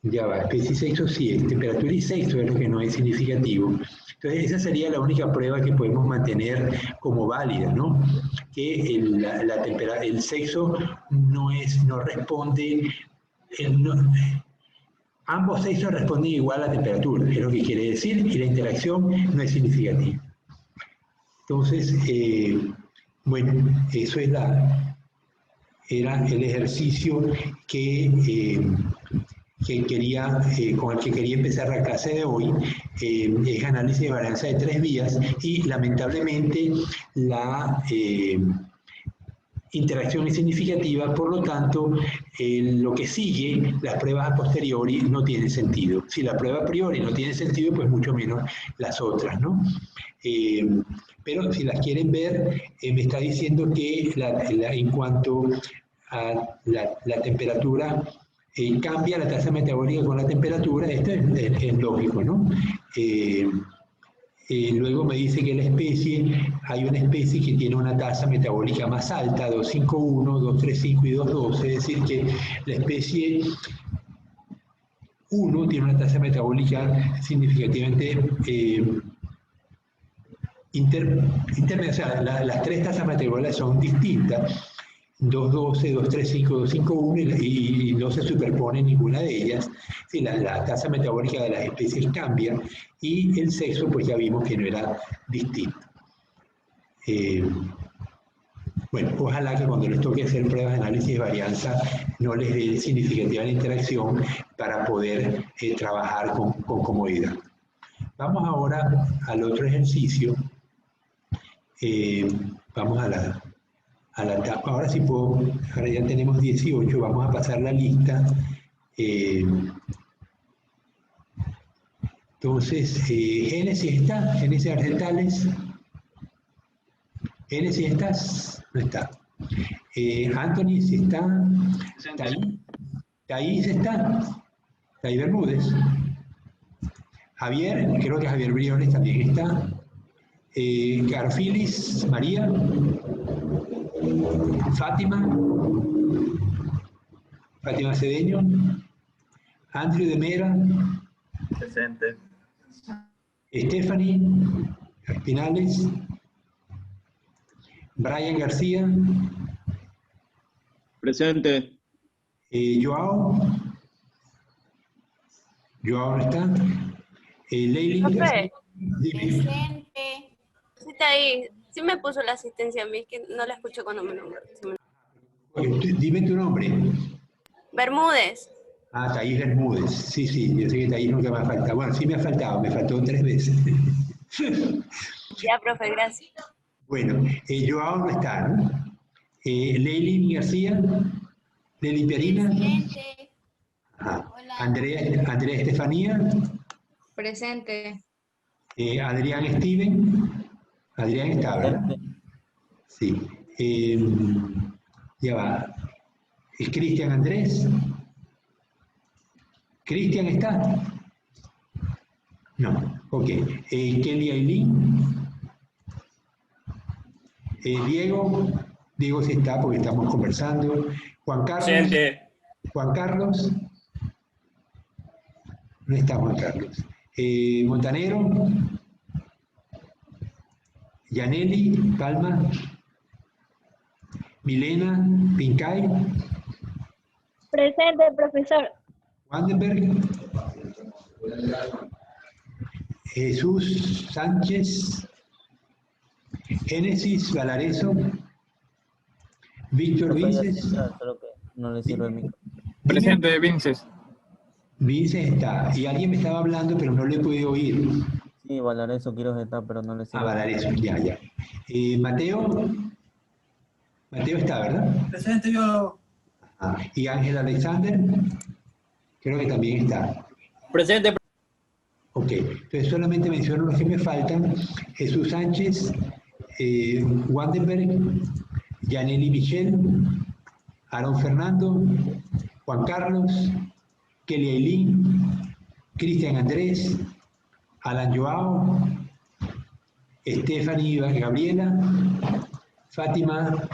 A: ya va, especie y sexo sí es, temperatura y sexo es lo que no es significativo. Entonces esa sería la única prueba que podemos mantener como válida, ¿no? Que el sexo no responde... ambos sexos responden igual a la temperatura, es lo que quiere decir, y la interacción no es significativa. Entonces, bueno, eso era el ejercicio con el que quería empezar la clase de hoy. Es análisis de varianza de 3 vías y lamentablemente la... interacción es significativa, por lo tanto, lo que sigue, las pruebas a posteriori, no tienen sentido. Si la prueba a priori no tiene sentido, pues mucho menos las otras, ¿no? Pero si las quieren ver, me está diciendo que en cuanto a la temperatura, cambia la tasa metabólica con la temperatura, esto es lógico, ¿no? Luego me dice que hay una especie que tiene una tasa metabólica más alta, 251, 235 y 212, es decir, que la especie 1 tiene una tasa metabólica significativamente intermedia, o sea, las 3 tasas metabólicas son distintas, 212, 235, 251 y no se superpone ninguna de ellas. Sí, la tasa metabólica de las especies cambia y el sexo pues ya vimos que no era distinto. Bueno, ojalá que cuando les toque hacer pruebas de análisis de varianza no les dé significativa la interacción para poder trabajar con comodidad. Vamos ahora al otro ejercicio. Vamos a la etapa, ahora sí puedo, ahora ya tenemos 18, vamos a pasar la lista. Entonces, Génesis está, Génesis Argentales. Génesis estás, no está. Anthony, si está. Taís está. Taís Bermúdez. Javier, creo que Javier Briones también está. Garfilis, María. Fátima Cedeño, Andrew de Mera,
F: presente.
A: Stephanie Espinales, Brian García,
C: Presente.
A: Joao no está, Leilin.
G: Profe, presente. Sí, está ahí. Sí me puso la asistencia a mí, es que no la escucho cuando me nombro.
A: Dime tu nombre.
G: Bermúdez.
A: Ah, Taís Bermúdez. Sí, yo sé que Taís nunca me ha faltado. Bueno, sí me ha faltado, me faltó 3 veces.
G: Ya, profe, gracias.
A: Bueno, Joao no está, ¿no? Leilin García, Leli Perina.
H: Presente.
A: Hola. Andrea Estefanía.
H: Presente.
A: Adrián Steven. Adrián está, ¿verdad? Sí. Ya va. ¿Es Cristian Andrés? ¿Cristian está? No. Ok. Kelly Ailín. Diego. Diego sí está porque estamos conversando. Juan Carlos.
B: Presente.
A: Juan Carlos. No está Juan Carlos. Montanero. Yaneli, Palma. Milena, Pincay.
I: Presente, profesor.
A: Wandenberg. Jesús Sánchez. Génesis Valareso. Víctor Vinces.
E: Solo que no le sirve el micro.
D: Presente, Vinces.
A: Vinces está. Y alguien me estaba hablando, pero no le he podido oír.
E: Sí, Valareso quiero estar, pero no le sirve.
A: Valareso, ya. Mateo. Mateo está, ¿verdad?
F: Presente yo.
A: Y Ángel Alexander. Creo que también está.
B: Presente.
A: Ok. Entonces solamente menciono los que me faltan. Jesús Sánchez. Wandenberg. Yaneli Michel. Aaron Fernando. Juan Carlos. Kelly Ailín. Cristian Andrés. Alan Joao. Stephanie Gabriela. Fátima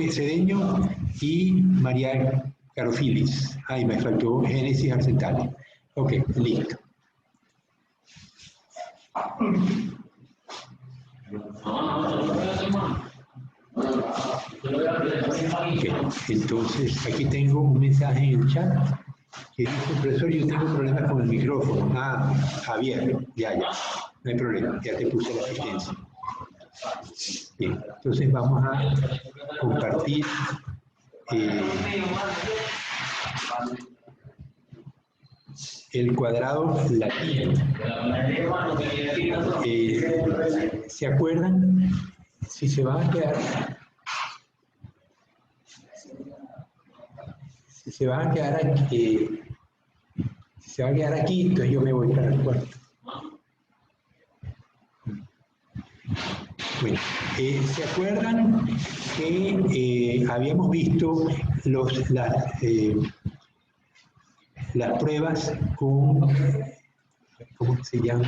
A: Cedeño y María Carofilis. Ahí me faltó Génesis Arcentales. Ok, listo. Okay. Entonces, aquí tengo un mensaje en el chat que dice, profesor, yo tengo problemas con el micrófono. Javier, ya, no hay problema, ya te puse la asistencia. Bien, entonces vamos a compartir el cuadrado latino. ¿Se acuerdan? Si se van a quedar... Si se van a quedar aquí, entonces yo me voy para el cuarto. Bueno, ¿se acuerdan que habíamos visto las pruebas con, ¿cómo se llama?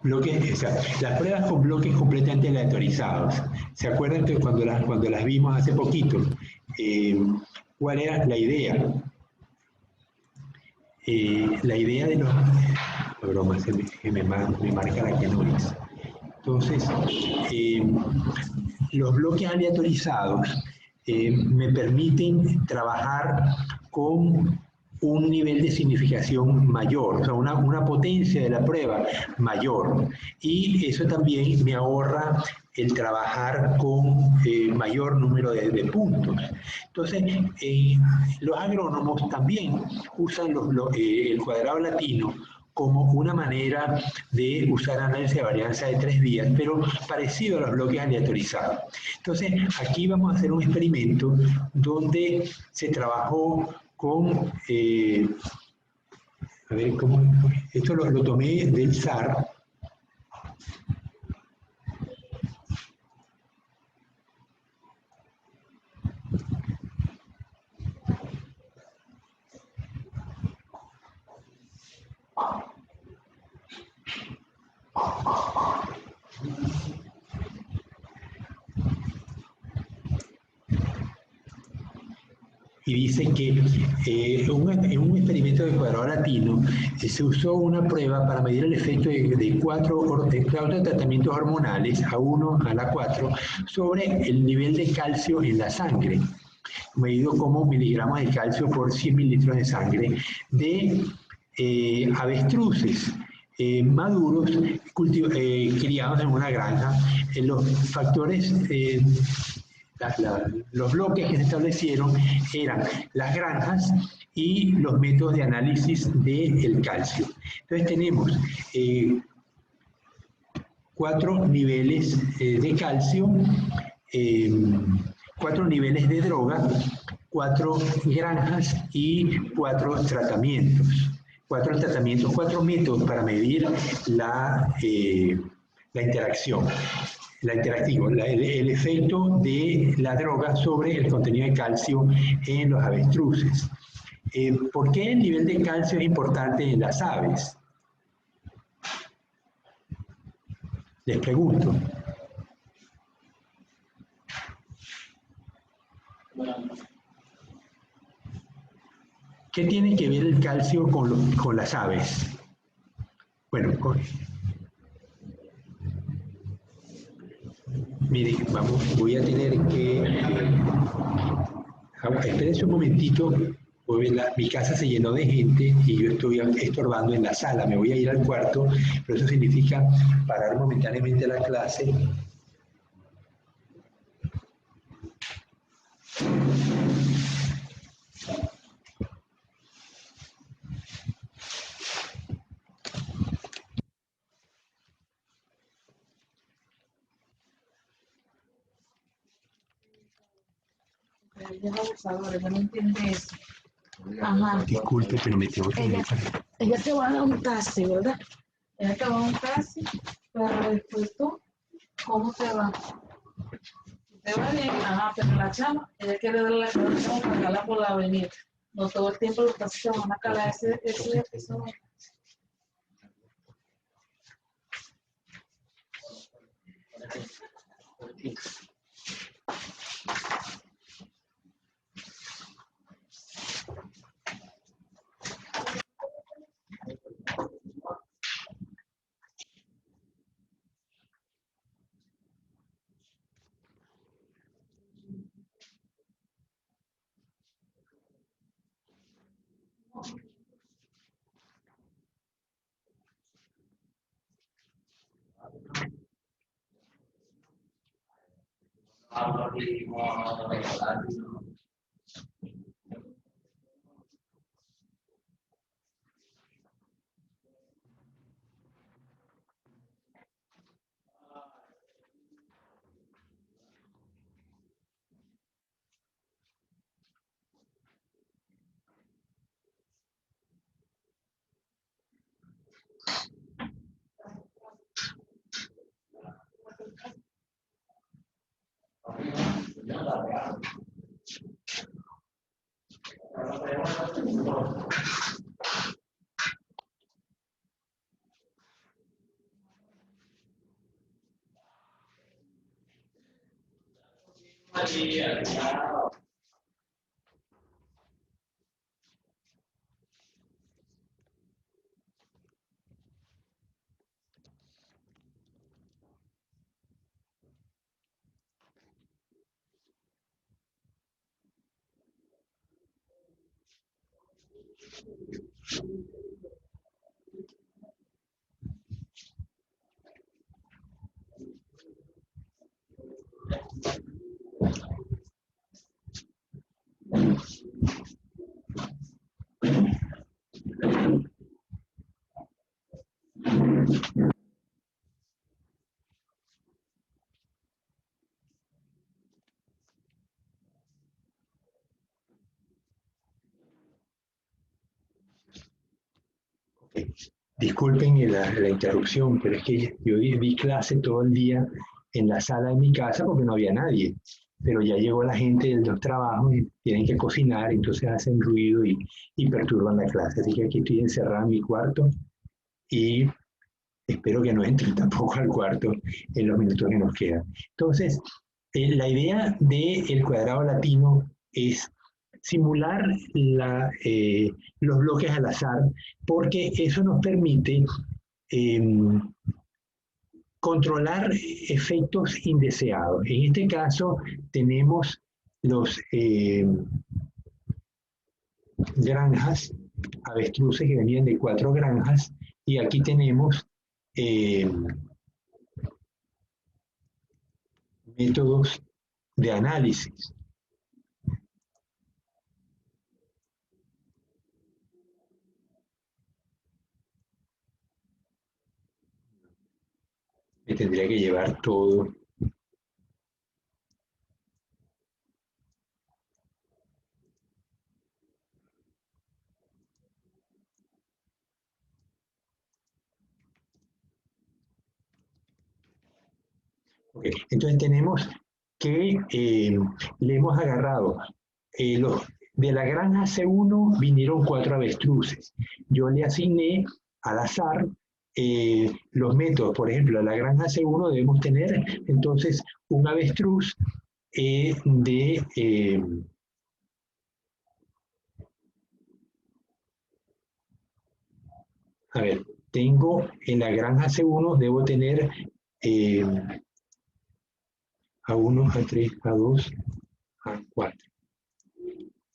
A: Bloques, o sea, las pruebas con bloques completamente aleatorizados. ¿Se acuerdan que cuando las vimos hace poquito? ¿Cuál era la idea? La idea de los... La broma, me marca la que no es. Entonces, los bloques aleatorizados me permiten trabajar con un nivel de significación mayor, o sea, una potencia de la prueba mayor. Y eso también me ahorra el trabajar con mayor número de puntos. Entonces, los agrónomos también usan el cuadrado latino como una manera de usar análisis de varianza de 3 vías, pero parecido a los bloques aleatorizados. Entonces, aquí vamos a hacer un experimento donde se trabajó con, a ver cómo, esto lo tomé del SAR. Y dice que en un experimento de cuadrado latino se usó una prueba para medir el efecto de cuatro tratamientos hormonales, A1 a la 4, sobre el nivel de calcio en la sangre, medido como miligramos de calcio por 100 mililitros de sangre, de avestruces maduros criados en una granja. Los factores... los bloques que se establecieron eran las granjas y los métodos de análisis del calcio. Entonces tenemos 4 niveles de calcio, 4 niveles de droga, 4 granjas y 4 tratamientos. 4 tratamientos, 4 métodos para medir la interacción, el efecto de la droga sobre el contenido de calcio en los avestruces. ¿Por qué el nivel de calcio es importante en las aves? Les pregunto. ¿Qué tiene que ver el calcio con las aves? Bueno, mire, voy a tener que... espérense un momentito, mi casa se llenó de gente y yo estoy estorbando en la sala, me voy a ir al cuarto, pero eso significa parar momentáneamente la clase.
I: Ella es abusadora, ella no entiende eso. Ajá.
A: Disculpe, pero me tengo que ir.
I: Ella te va a dar un taxi, ¿verdad? Ella te va a dar un taxi, pero después tú, ¿cómo te va? Te va bien, ajá, pero la chama, ella quiere darle la chama para cargarla por la avenida. No todo el tiempo los taxis se van a calar eso.
A: Disculpen la interrupción, pero es que yo di clase todo el día en la sala de mi casa porque no había nadie. Pero ya llegó la gente de los trabajos y tienen que cocinar, entonces hacen ruido y perturban la clase. Así que aquí estoy encerrado en mi cuarto y espero que no entren tampoco al cuarto en los minutos que nos quedan. Entonces, la idea del cuadrado latino es simular los bloques al azar, porque eso nos permite controlar efectos indeseados. En este caso tenemos los granjas, avestruces que venían de 4 granjas, y aquí tenemos métodos de análisis. Me tendría que llevar todo. Ok, entonces tenemos que le hemos agarrado de la granja C1 vinieron 4 avestruces. Yo le asigné al azar los métodos. Por ejemplo, a la granja C1 debemos tener entonces un avestruz a ver, tengo en la granja C1 debo tener A1, A3, A2, A4. O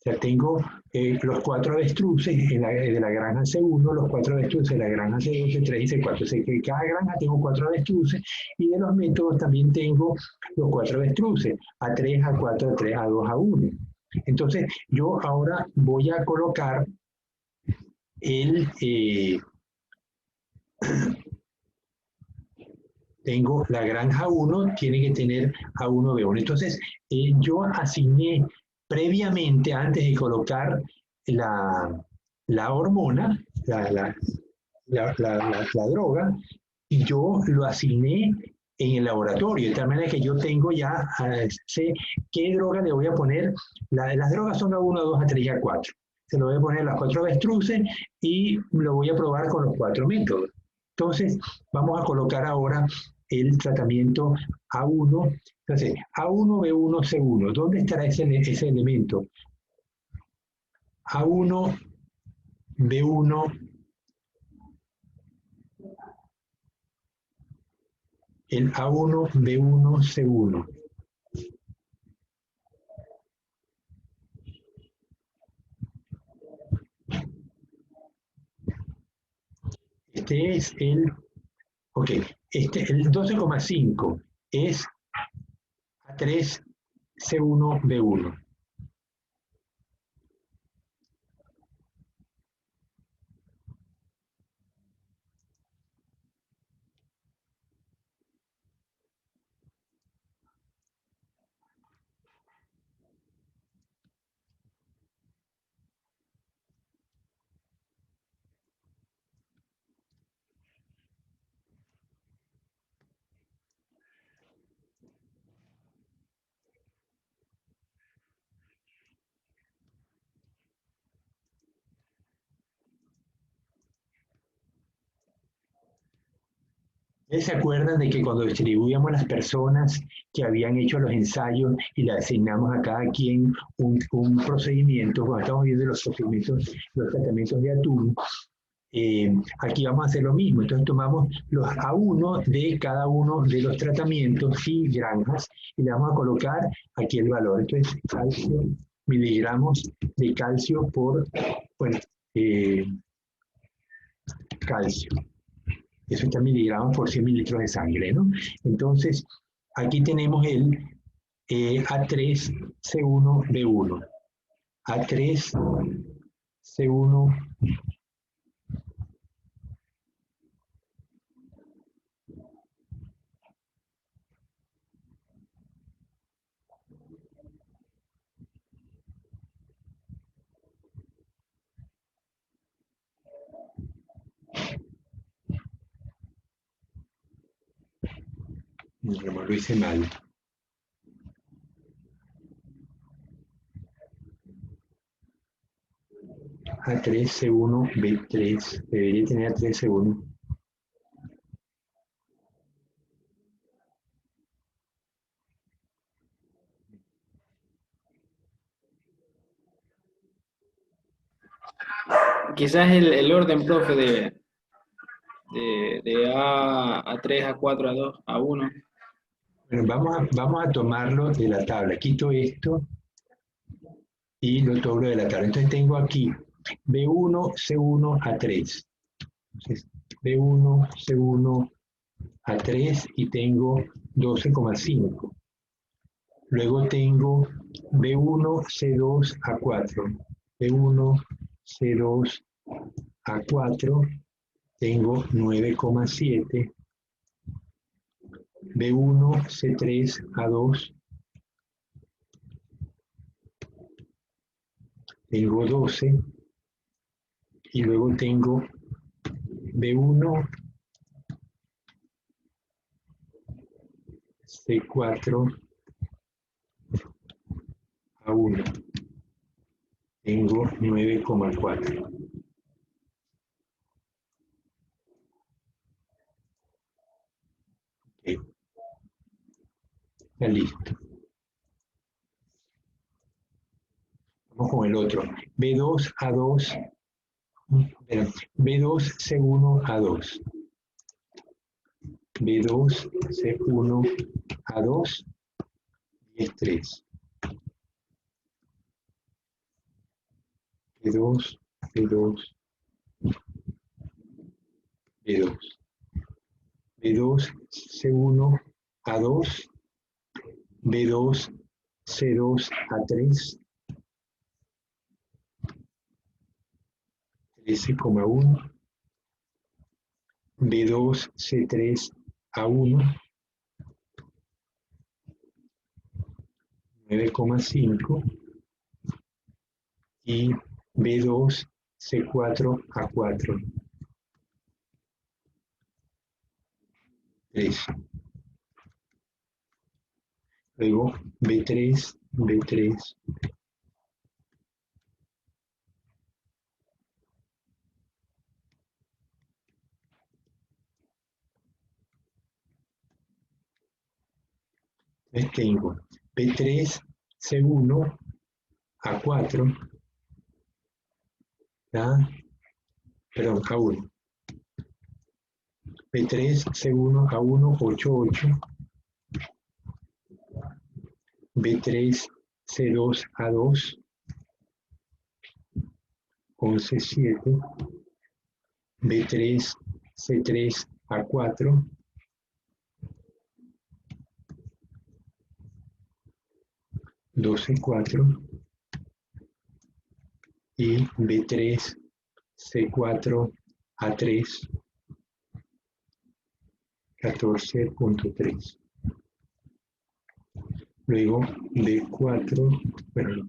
A: sea, tengo los 4 avestruces de la granja C1, los 4 avestruces de la granja C2, C3 y C4. O sea, que en cada granja tengo 4 avestruces y de los métodos también tengo los 4 avestruces, A3, A4, A3, A2, A1. Entonces, yo ahora voy a colocar tengo la granja 1, tiene que tener A1, B1. Entonces, yo asigné previamente, antes de colocar la hormona, la droga, y yo lo asigné en el laboratorio, de tal manera que yo tengo ya, sé qué droga le voy a poner. Las drogas son A1, A2, A3 y A4. Se lo voy a poner a las 4 avestruces y lo voy a probar con los 4 métodos. Entonces, vamos a colocar ahora el tratamiento A1. Entonces, A1, B1, C1. ¿Dónde estará ese elemento? A1, B1, el A1, B1, C1. Este es el, ok, el 12,5 es A3, C1, B1. ¿Ustedes se acuerdan de que cuando distribuíamos las personas que habían hecho los ensayos y le asignamos a cada quien un procedimiento, cuando estamos viendo los procedimientos, los tratamientos de atún, aquí vamos a hacer lo mismo? Entonces tomamos los A1 de cada uno de los tratamientos y granjas y le vamos a colocar aquí el valor. Entonces, calcio, miligramos de calcio por, bueno, calcio. Eso está en miligramos por 100 mililitros de sangre, ¿no? Entonces, aquí tenemos el A3C1B1. A3C1. No, lo hice mal. A3C1B3. Debería tener A3C1.
D: Quizás el orden, profe, de A3, A4, A2, A1.
A: Bueno, vamos a tomarlo de la tabla. Quito esto y lo tomo de la tabla. Entonces tengo aquí B1, C1, A3. Entonces, B1, C1, A3 y tengo 12,5. Luego tengo B1, C2, A4. B1, C2, A4. Tengo 9,7. B1, C3, A2. Tengo 12. Y luego tengo B1, C4 a 1. Tengo 9,4. Ok. Ya listo. Vamos con el otro. B2 a 2. B2 C1 a 2. B2 C1 a 2. 10, 3. B2, B2, B2. B2 C1 a 2. B2 C2 a 3. 13,1. B2 C3 a 1. 9,5. Y B2 C4 a 4. 3. Luego B3, B3. Entonces tengo B3 C1 a 4. ¿Ya? Perdón, a 1. B3 C1 a 1, 8, 8. B3 C2 a 2, 11, 7. B3 C3 a 4. 12, 4. Y B3 C4 a 3. 14,3. Luego B4, bueno,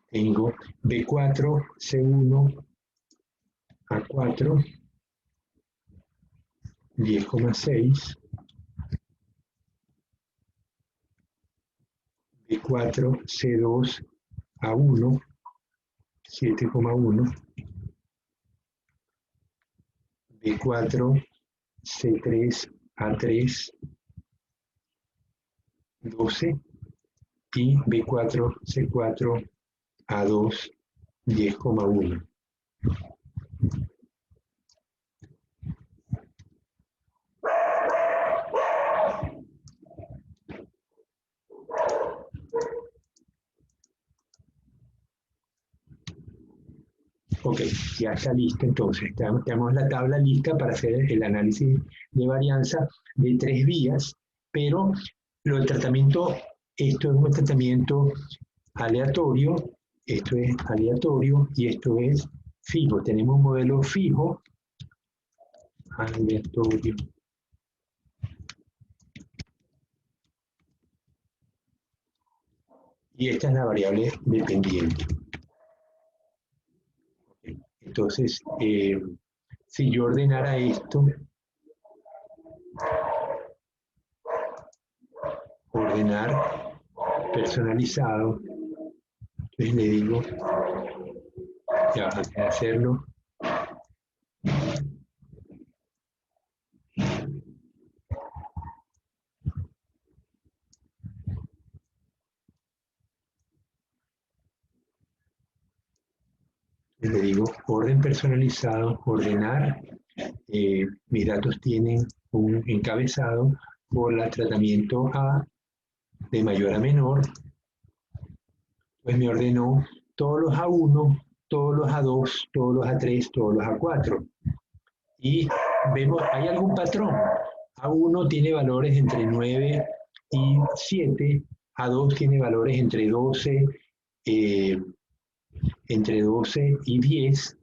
A: tengo B4 C1 a 4, 10,6. B4 C2 a 1, 7,1. B4 C3 a 3, 12. Y B4 C4 a 2, 10,1. Ok, ya está lista entonces. Tenemos la tabla lista para hacer el análisis de varianza de 3 vías, pero lo del tratamiento, esto es un tratamiento aleatorio, esto es aleatorio y esto es fijo. Tenemos un modelo fijo, aleatorio. Y esta es la variable dependiente. Entonces, si yo ordenara esto, ordenar personalizado, entonces le digo, ya, antes de hacerlo, le digo orden personalizado, ordenar, mis datos tienen un encabezado por el tratamiento A de mayor a menor, pues me ordenó todos los A1, todos los A2, todos los A3, todos los A4. Y vemos, ¿hay algún patrón? A1 tiene valores entre 9 y 7, A2 tiene valores entre 12 y 10,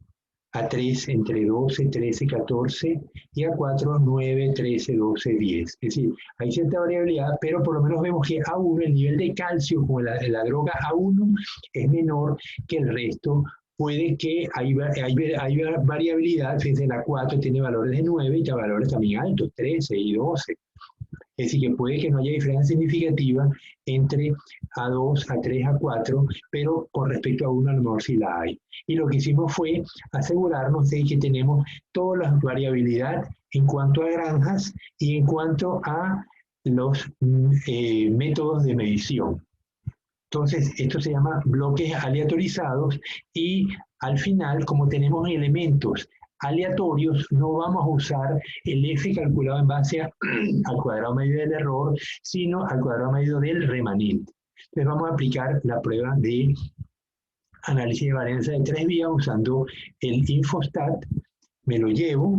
A: A3 entre 12, 13, 14 y A4 9, 13, 12, 10. Es decir, hay cierta variabilidad, pero por lo menos vemos que A1, el nivel de calcio como la droga A1 es menor que el resto. Puede que hay variabilidad, fíjense, la 4 tiene valores de 9 y tiene valores también altos, 13 y 12. Es decir, que puede que no haya diferencia significativa entre A2, A3, A4, pero con respecto a A1 a lo mejor sí la hay. Y lo que hicimos fue asegurarnos de que tenemos toda la variabilidad en cuanto a granjas y en cuanto a los métodos de medición. Entonces, esto se llama bloques aleatorizados y al final, como tenemos elementos aleatorios, no vamos a usar el F calculado en base al cuadrado medio del error, sino al cuadrado medio del remanente. Entonces vamos a aplicar la prueba de análisis de varianza de 3 vías usando el Infostat. Me lo llevo,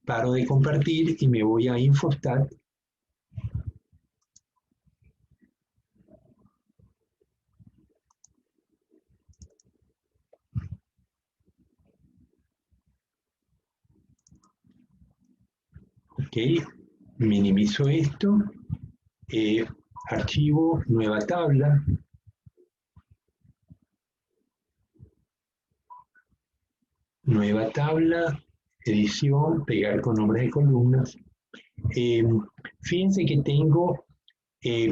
A: paro de compartir y me voy a Infostat. Ok, minimizo esto, archivo, nueva tabla, edición, pegar con nombres de columnas. Fíjense que tengo,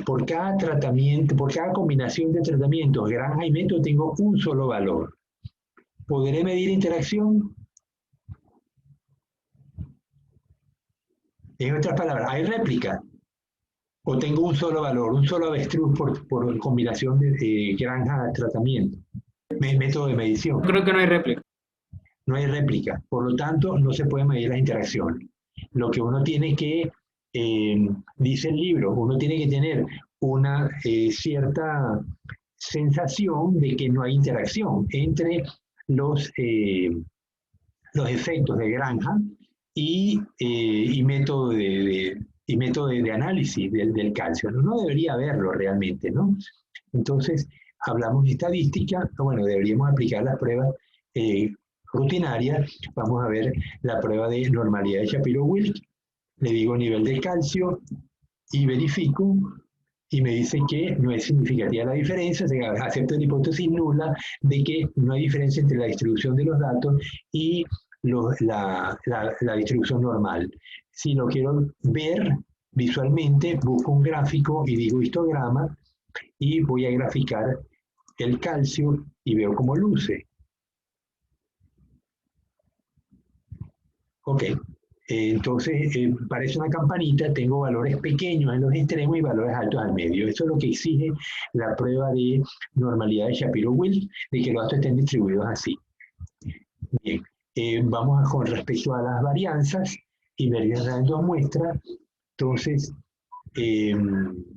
A: por cada tratamiento, por cada combinación de tratamientos, granja y método, tengo un solo valor. ¿Podré medir interacción? En otras palabras, ¿hay réplica? ¿O tengo un solo valor, un solo avestruz por combinación de granja-tratamiento? Método de medición.
D: Creo que no hay réplica.
A: No hay réplica, por lo tanto no se puede medir las interacciones. Lo que uno tiene que, dice el libro, uno tiene que tener una cierta sensación de que no hay interacción entre los efectos de granja y método de análisis del calcio. No debería haberlo realmente, ¿no? Entonces, hablamos de estadística, bueno, deberíamos aplicar las pruebas rutinarias. Vamos a ver la prueba de normalidad de Shapiro-Wilk. Le digo nivel de calcio y verifico, y me dice que no es significativa la diferencia, o sea, acepto la hipótesis nula de que no hay diferencia entre la distribución de los datos y la distribución normal. Si lo quiero ver visualmente, busco un gráfico y digo histograma y voy a graficar el calcio y veo cómo luce. Ok, entonces parece una campanita, tengo valores pequeños en los extremos y valores altos al medio. Eso es lo que exige la prueba de normalidad de Shapiro-Wilk, de que los datos estén distribuidos así. Bien. Vamos con respecto a las varianzas y varianzas en dos muestras. Entonces,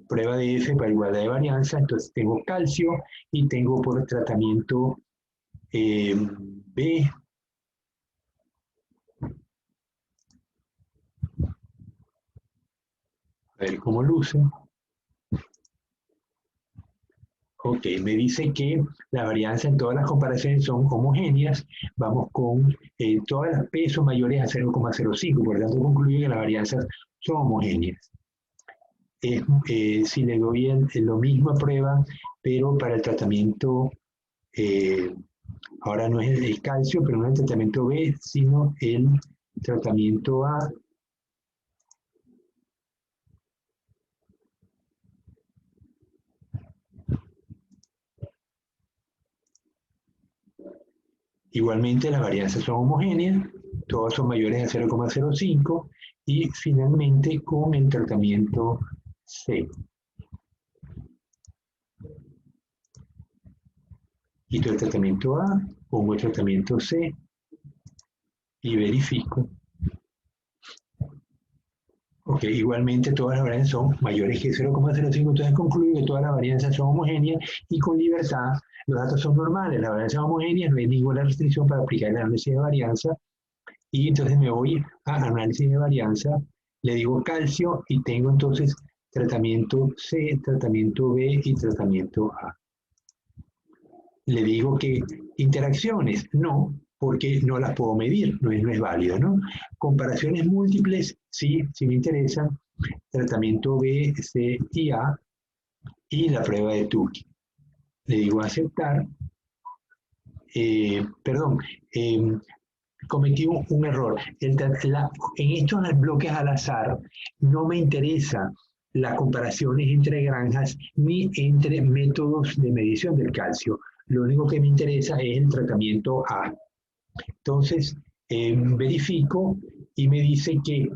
A: prueba de F para igualdad de varianza. Entonces, tengo calcio y tengo por tratamiento B. A ver cómo luce. Ok, me dice que la varianza en todas las comparaciones son homogéneas. Vamos con todas las P son mayores a 0,05, por lo tanto concluye que las varianzas son homogéneas. Si le doy lo mismo a prueba, pero para el tratamiento, ahora no es el calcio, pero no el tratamiento B, sino el tratamiento A. Igualmente las varianzas son homogéneas, todas son mayores a 0,05 y finalmente con el tratamiento C. Quito el tratamiento A, pongo el tratamiento C y verifico. Ok, igualmente todas las varianzas son mayores que 0,05, entonces concluyo que todas las varianzas son homogéneas y con libertad. Los datos son normales, las varianzas son homogéneas, no hay ninguna restricción para aplicar el análisis de varianza. Y entonces me voy a análisis de varianza, le digo calcio y tengo entonces tratamiento C, tratamiento B y tratamiento A. Le digo que interacciones, no, porque no las puedo medir, no es válido, ¿no? Comparaciones múltiples, sí me interesan. Tratamiento B, C y A y la prueba de Tukey. Le digo aceptar. Cometí un error. En estos bloques al azar no me interesa las comparaciones entre granjas ni entre métodos de medición del calcio. Lo único que me interesa es el tratamiento A. Entonces, verifico y me dice que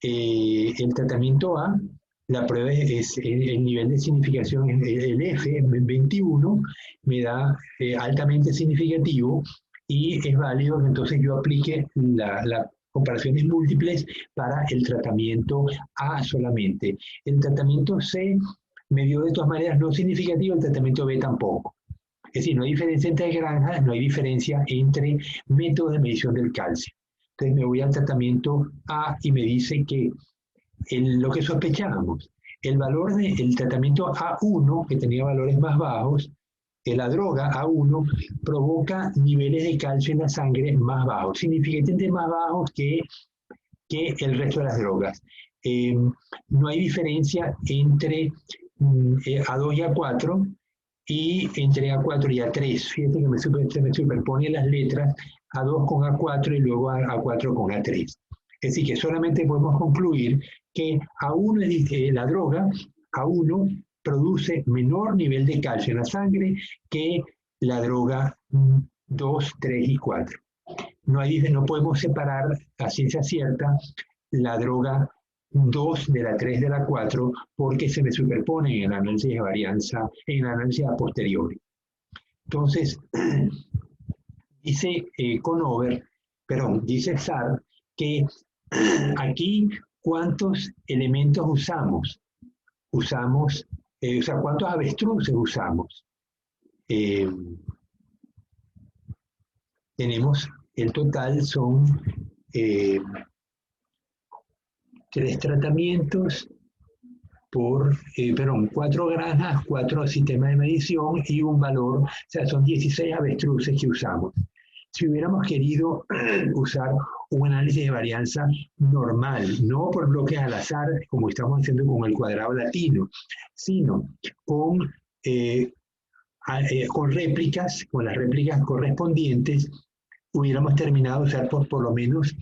A: el tratamiento A, la prueba es el nivel de significación, el F, 21, me da altamente significativo y es válido que entonces yo aplique las comparaciones múltiples para el tratamiento A solamente. El tratamiento C me dio de todas maneras no significativo, el tratamiento B tampoco. Es decir, no hay diferencia entre granjas, no hay diferencia entre métodos de medición del calcio. Entonces me voy al tratamiento A y me dice que lo que sospechábamos, el valor del tratamiento A1, que tenía valores más bajos, la droga A1 provoca niveles de calcio en la sangre más bajos, significativamente más bajos que el resto de las drogas. No hay diferencia entre A2 y A4 y entre A4 y A3. Fíjate que se me superponen las letras A2 con A4 y luego A4 con A3. Es decir, que solamente podemos concluir que A1 la droga A1 produce menor nivel de calcio en la sangre que la droga 2, 3 y 4. No podemos separar a ciencia cierta la droga 2 de la 3 de la 4 porque se me superponen en el análisis de varianza, en el análisis a posteriori. Entonces, dice dice SAR que aquí ¿cuántos elementos usamos? ¿Cuántos avestruces usamos? Tenemos, el total son 3 tratamientos por, 4 granjas, 4 sistemas de medición y un valor, o sea, son 16 avestruces que usamos. Si hubiéramos querido usar un análisis de varianza normal, no por bloques al azar, como estamos haciendo con el cuadrado latino, sino con réplicas, con las réplicas correspondientes, hubiéramos terminado de usar por lo menos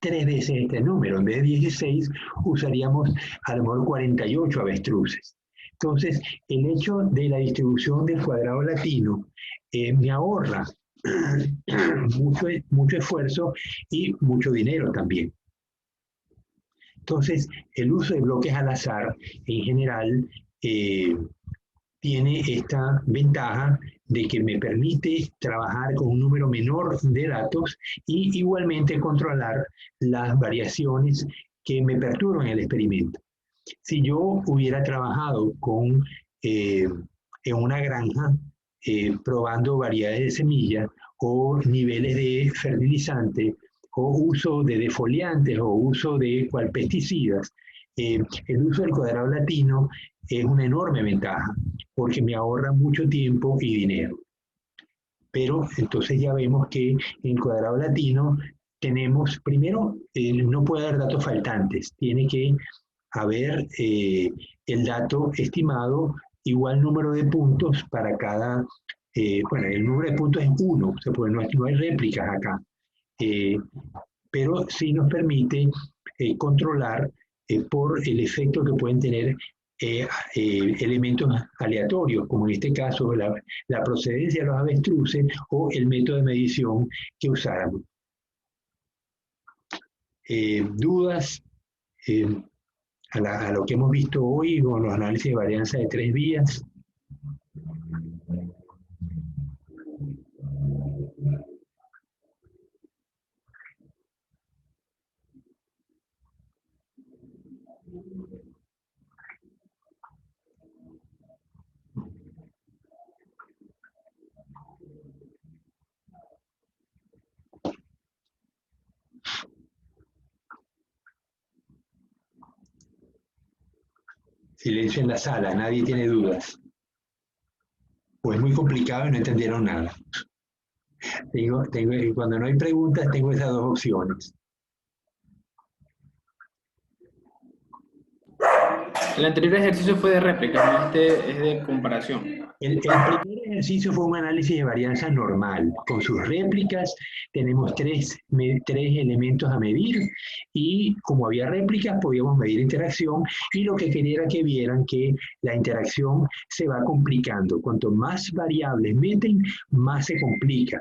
A: 3 veces este número. En vez de 16, usaríamos a lo mejor 48 avestruces. Entonces, el hecho de la distribución del cuadrado latino me ahorra mucho esfuerzo y mucho dinero también. Entonces, el uso de bloques al azar, en general, tiene esta ventaja de que me permite trabajar con un número menor de datos y igualmente controlar las variaciones que me perturban el experimento. Si yo hubiera trabajado en una granja probando variedades de semillas o niveles de fertilizante o uso de defoliantes o uso de pesticidas, el uso del cuadrado latino es una enorme ventaja porque me ahorra mucho tiempo y dinero. Pero entonces ya vemos que en el cuadrado latino tenemos, primero, no puede haber datos faltantes, tiene que haber el dato estimado, igual número de puntos para cada, el número de puntos es 1, o sea, pues no hay réplicas acá, pero sí nos permite controlar por el efecto que pueden tener elementos aleatorios, como en este caso la procedencia de los avestruces o el método de medición que usáramos. Dudas a lo que hemos visto hoy con los análisis de varianza de 3 vías. Silencio en la sala, nadie tiene dudas. Pues muy complicado y no entendieron nada. Y cuando no hay preguntas, tengo esas dos opciones.
D: El anterior ejercicio fue de réplica, ¿no? Este es de comparación.
A: El primer ejercicio fue un análisis de varianza normal. Con sus réplicas tenemos tres elementos a medir y como había réplicas podíamos medir interacción y lo que quería era que vieran que la interacción se va complicando. Cuanto más variables meten, más se complica.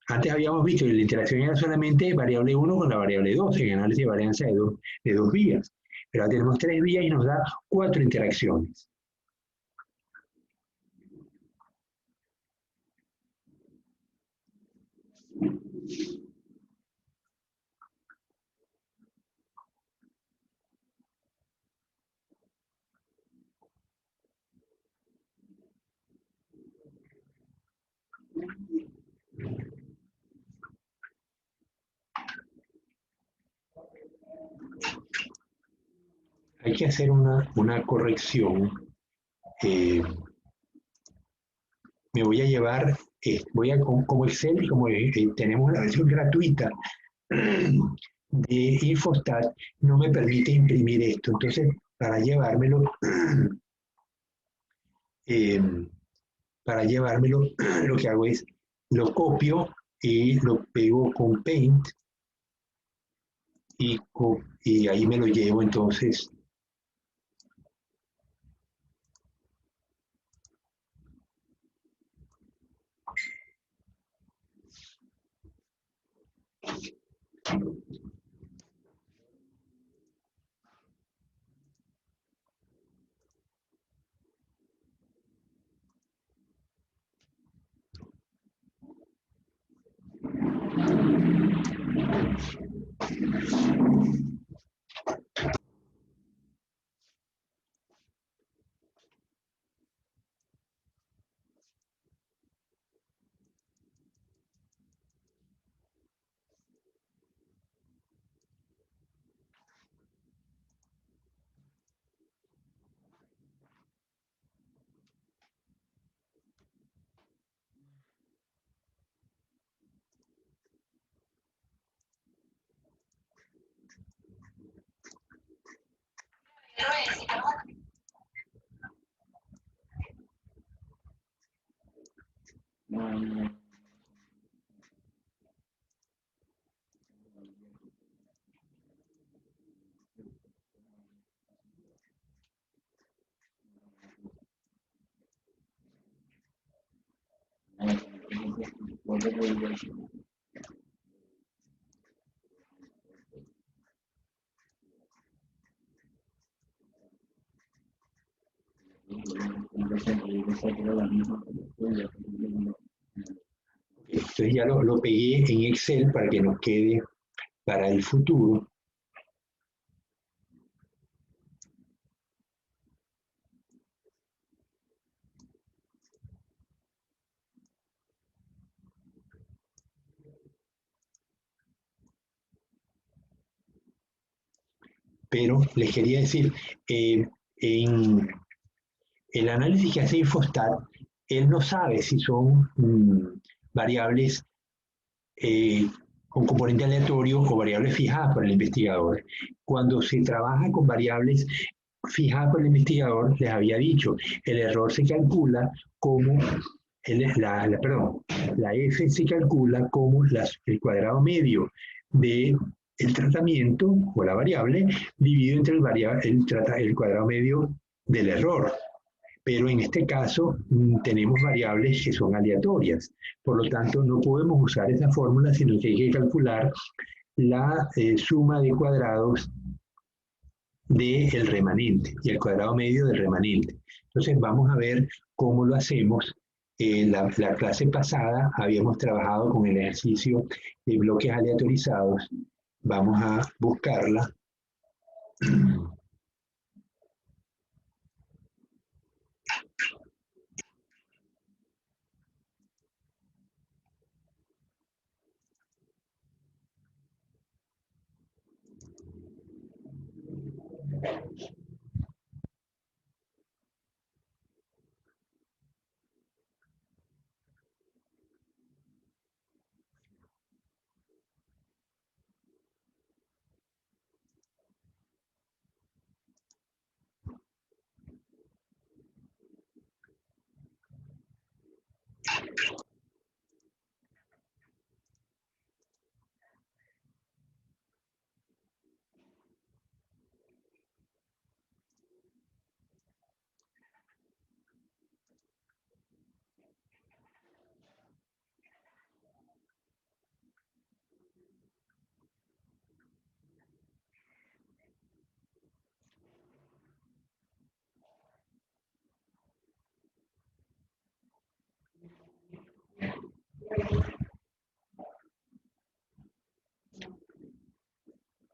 A: Antes habíamos visto que la interacción era solamente variable 1 con la variable 2 en análisis de varianza de dos vías. Pero ahora tenemos 3 vías y nos da 4 interacciones. Hay que hacer una corrección. Me voy a llevar, como Excel, como tenemos la versión gratuita de Infostat, no me permite imprimir esto. Entonces, para llevármelo, lo que hago es, lo copio y lo pego con Paint y ahí me lo llevo entonces. Entonces ya lo pegué en Excel para que nos quede para el futuro. Pero les quería decir, en el análisis que hace Infostat, él no sabe si son variables con componente aleatorio o variables fijadas por el investigador. Cuando se trabaja con variables fijadas por el investigador, les había dicho, el error se calcula como, la F se calcula como el cuadrado medio de el tratamiento o la variable dividido entre el cuadrado medio del error. Pero en este caso tenemos variables que son aleatorias. Por lo tanto, no podemos usar esa fórmula, sino que hay que calcular la suma de cuadrados del remanente y el cuadrado medio del remanente. Entonces, vamos a ver cómo lo hacemos. En la clase pasada habíamos trabajado con el ejercicio de bloques aleatorizados. Vamos a buscarla.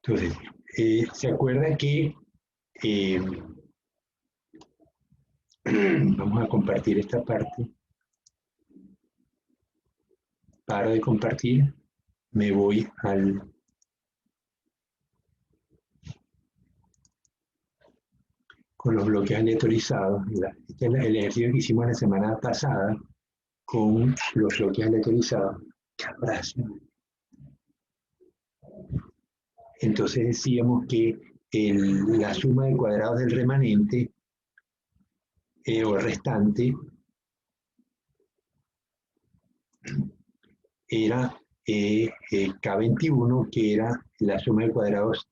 A: Entonces, ¿se acuerda que vamos a compartir esta parte? Paro de compartir, me voy con los bloques aleatorizados. Este es el ejercicio que hicimos la semana pasada con los bloques aleatorizados. ¡Qué abrazo! Entonces decíamos que la suma de cuadrados del remanente o restante era K21, que era la suma de cuadrados,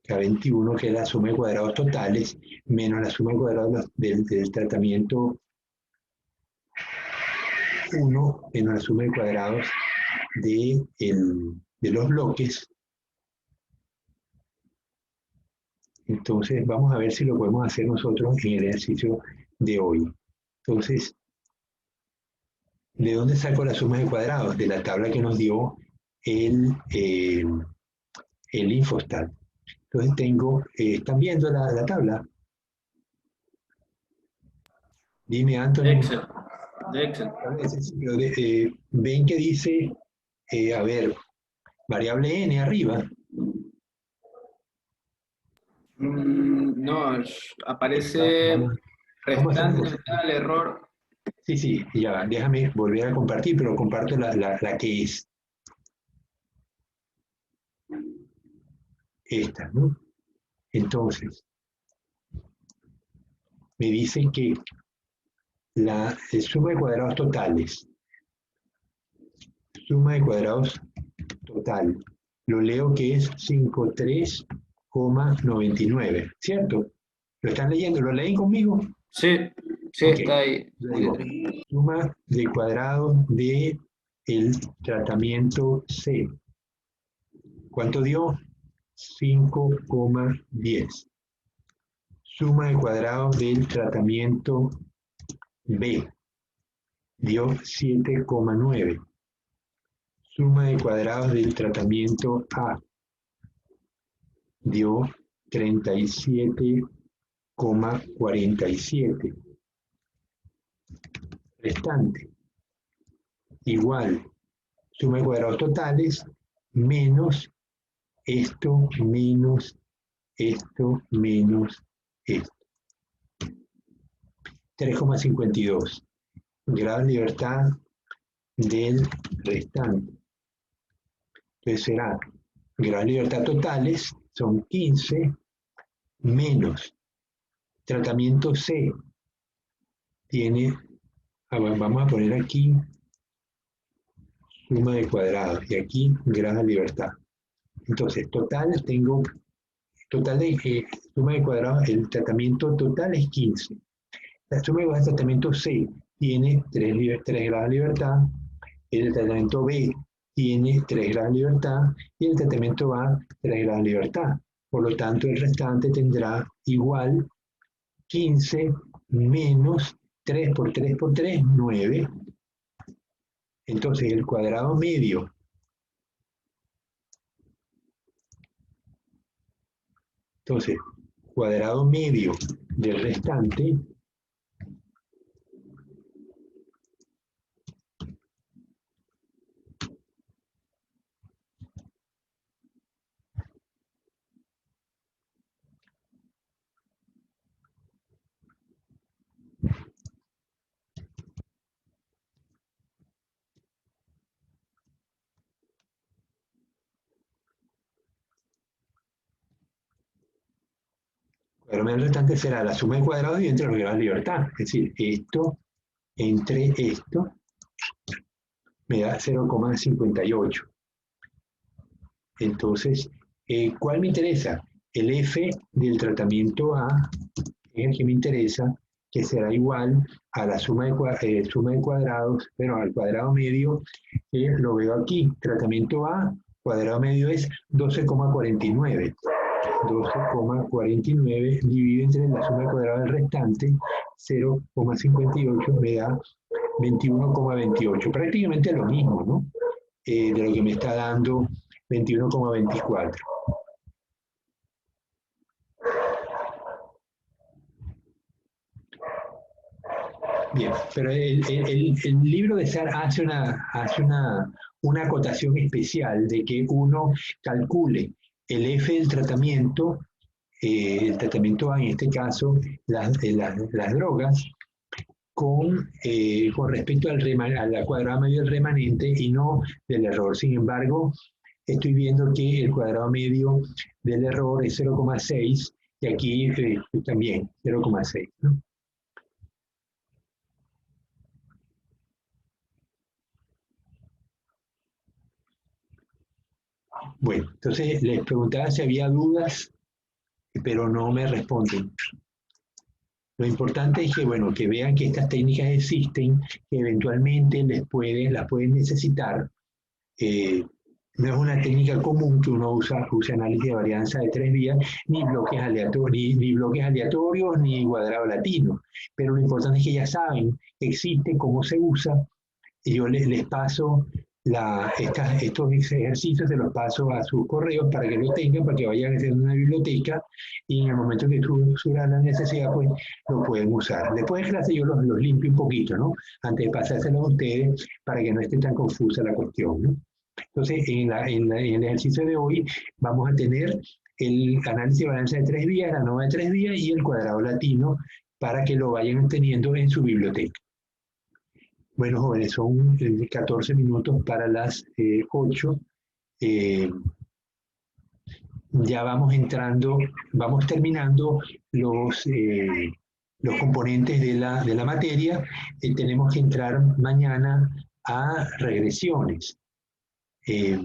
A: K21, que es la suma de cuadrados totales, menos la suma de cuadrados del tratamiento 1, menos la suma de cuadrados de los bloques. Entonces, vamos a ver si lo podemos hacer nosotros en el ejercicio de hoy. Entonces, ¿de dónde saco la suma de cuadrados? De la tabla que nos dio el Infostat. Entonces tengo, ¿están viendo la tabla? Dime, Anthony.
F: De Excel.
A: Ven que dice, a ver, variable n arriba.
D: No, aparece restante tal error.
A: Sí, ya va, déjame volver a compartir, pero comparto la que es. Esta, ¿no? Entonces, me dicen que la suma de cuadrados totales, suma de cuadrados total, lo leo que es 53,99, ¿cierto? ¿Lo están leyendo? ¿Lo leen conmigo?
D: Sí,
A: Okay.
D: está ahí.
A: Digo, suma de cuadrados de el tratamiento C. ¿Cuánto dio? 5,10. Suma de cuadrados del tratamiento B. Dio 7,9. Suma de cuadrados del tratamiento A. Dio 37,47. Restante. Igual. Suma de cuadrados totales menos esto, menos esto, menos esto. 3,52. Grado de libertad del restante. Entonces será grado de libertad totales son 15 menos tratamiento C. Tiene, vamos a poner aquí suma de cuadrados y aquí grado de libertad. Entonces, total tengo, total de suma de cuadrados, el tratamiento total es 15. La suma de cuadrados del tratamiento C tiene 3 grados de libertad, el tratamiento B tiene 3 grados de libertad y el tratamiento A 3 grados de libertad. Por lo tanto, el restante tendrá igual 15 menos 3 por 3 por 3, 9. Entonces, el cuadrado medio cuadrado medio del restante el restante será la suma de cuadrados y entre los grados de libertad. Es decir, esto entre esto me da 0,58. Entonces, ¿cuál me interesa? El F del tratamiento A es el que me interesa, que será igual a la suma de cuadrados, pero al cuadrado medio, lo veo aquí. Tratamiento A, cuadrado medio es 12,49. 12,49 dividido entre la suma de cuadrados del restante, 0,58 me da 21,28. Prácticamente lo mismo, ¿no? De lo que me está dando 21,24. Bien, pero el libro de SAR hace una acotación especial de que uno calcule el F del tratamiento, el tratamiento A, en este caso, las drogas, con respecto al cuadrado medio del remanente y no del error. Sin embargo, estoy viendo que el cuadrado medio del error es 0,6 y aquí también 0,6, ¿no? Bueno, entonces les preguntaba si había dudas, pero no me responden. Lo importante es que, bueno, que vean que estas técnicas existen, que eventualmente las pueden necesitar. No es una técnica común que uno use análisis de varianza de 3 vías, ni bloques aleatorios, ni cuadrado latino. Pero lo importante es que ya saben que existe, cómo se usa, y yo les paso estos ejercicios, se los paso a sus correos para que lo tengan, para que vayan haciendo una biblioteca y en el momento que surja la necesidad, pues lo pueden usar. Después de clase yo los limpio un poquito, ¿no? Antes de pasárselos a ustedes para que no esté tan confusa la cuestión, ¿no? Entonces, en el ejercicio de hoy vamos a tener el análisis de balanza de 3 vías, la ANOVA de 3 vías y el cuadrado latino para que lo vayan teniendo en su biblioteca. Bueno, jóvenes, son 14 minutos para las 8. Ya vamos terminando los componentes de la materia. Tenemos que entrar mañana a regresiones, que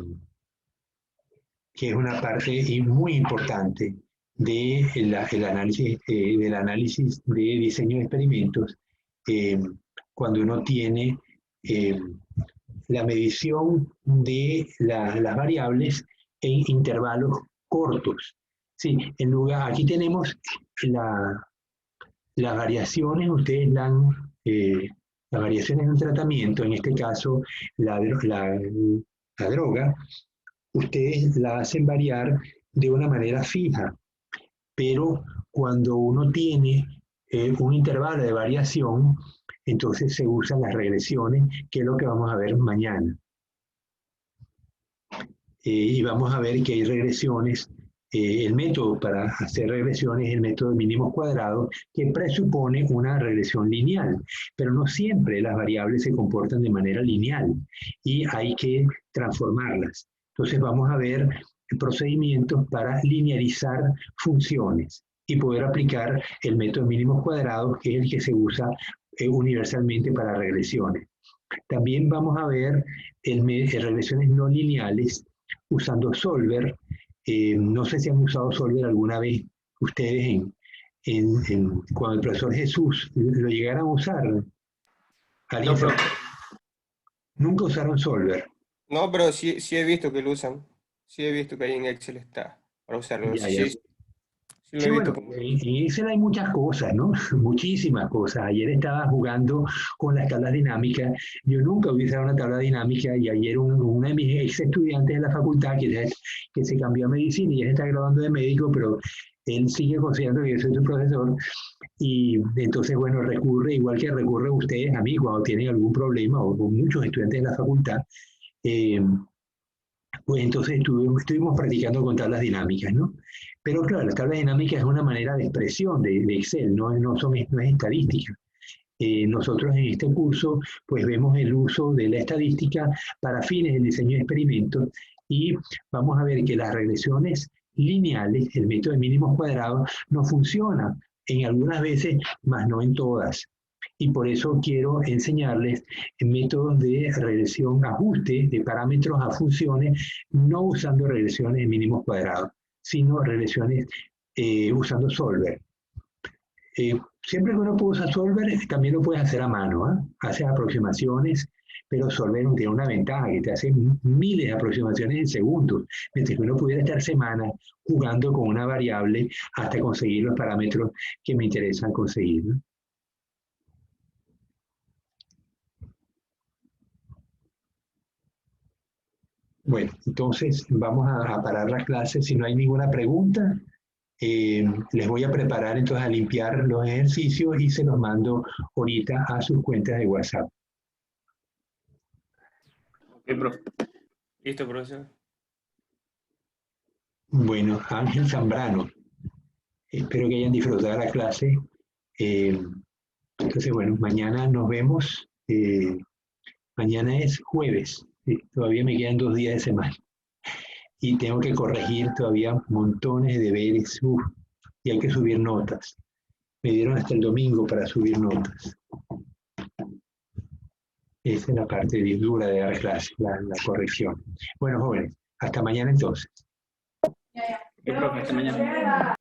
A: es una parte muy importante del análisis de diseño de experimentos. Cuando uno tiene la medición de las variables en intervalos cortos. Sí, aquí tenemos las variaciones, ustedes las variaciones de un tratamiento, en este caso la droga, ustedes la hacen variar de una manera fija, pero cuando uno tiene un intervalo de variación, entonces se usan las regresiones, que es lo que vamos a ver mañana. Y vamos a ver que hay regresiones. El método para hacer regresiones es el método de mínimos cuadrados, que presupone una regresión lineal, pero no siempre las variables se comportan de manera lineal y hay que transformarlas. Entonces vamos a ver procedimientos para linearizar funciones y poder aplicar el método de mínimos cuadrados, que es el que se usa universalmente para regresiones. También vamos a ver regresiones no lineales usando Solver. No sé si han usado Solver alguna vez ustedes cuando el profesor Jesús lo llegaran a usar.
B: No, pero,
A: ¿Nunca usaron Solver?
B: no, pero sí he visto que lo usan. Sí he visto que ahí en Excel está para usarlo.
A: Ya,
B: Sí,
A: ya.
B: sí lo
A: Sí,
B: he visto.
A: bueno, en Excel hay muchas cosas, ¿no? Muchísimas cosas. Ayer estaba jugando con las tablas dinámicas. Yo nunca hubiese usado una tabla dinámica y ayer una de mis ex estudiantes de la facultad que se cambió a medicina y ya se está graduando de médico, pero él sigue considerando que yo soy su profesor y entonces, bueno, igual que recurre a ustedes, a mí, cuando tienen algún problema o con muchos estudiantes de la facultad, pues entonces estuvimos practicando con tablas dinámicas, ¿no? Pero claro, las tablas dinámicas es una manera de expresión de Excel, no es estadística. Nosotros en este curso pues vemos el uso de la estadística para fines del diseño de experimentos y vamos a ver que las regresiones lineales, el método de mínimos cuadrados, no funciona en algunas veces, mas no en todas. Y por eso quiero enseñarles métodos de regresión, ajuste de parámetros a funciones, no usando regresiones de mínimos cuadrados, sino regresiones usando Solver. Siempre que uno puede usar Solver, también lo puedes hacer a mano, ¿eh? Haces aproximaciones, pero Solver tiene una ventaja, que te hace miles de aproximaciones en segundos, mientras que uno pudiera estar semanas jugando con una variable hasta conseguir los parámetros que me interesan conseguir, ¿no? Bueno, entonces vamos a parar la clase. Si no hay ninguna pregunta, les voy a preparar entonces a limpiar los ejercicios y se los mando ahorita a sus cuentas de WhatsApp.
F: Ok, profe.
B: Listo, profesor.
A: Bueno, Ángel Zambrano, espero que hayan disfrutado la clase. Entonces, bueno, mañana nos vemos. Mañana es jueves, todavía me quedan 2 días de semana. Y tengo que corregir todavía montones de deberes, y hay que subir notas. Me dieron hasta el domingo para subir notas. Esa es la parte dura de dar clase, la corrección. Bueno, jóvenes, hasta mañana entonces.
F: Ok, profe, hasta mañana.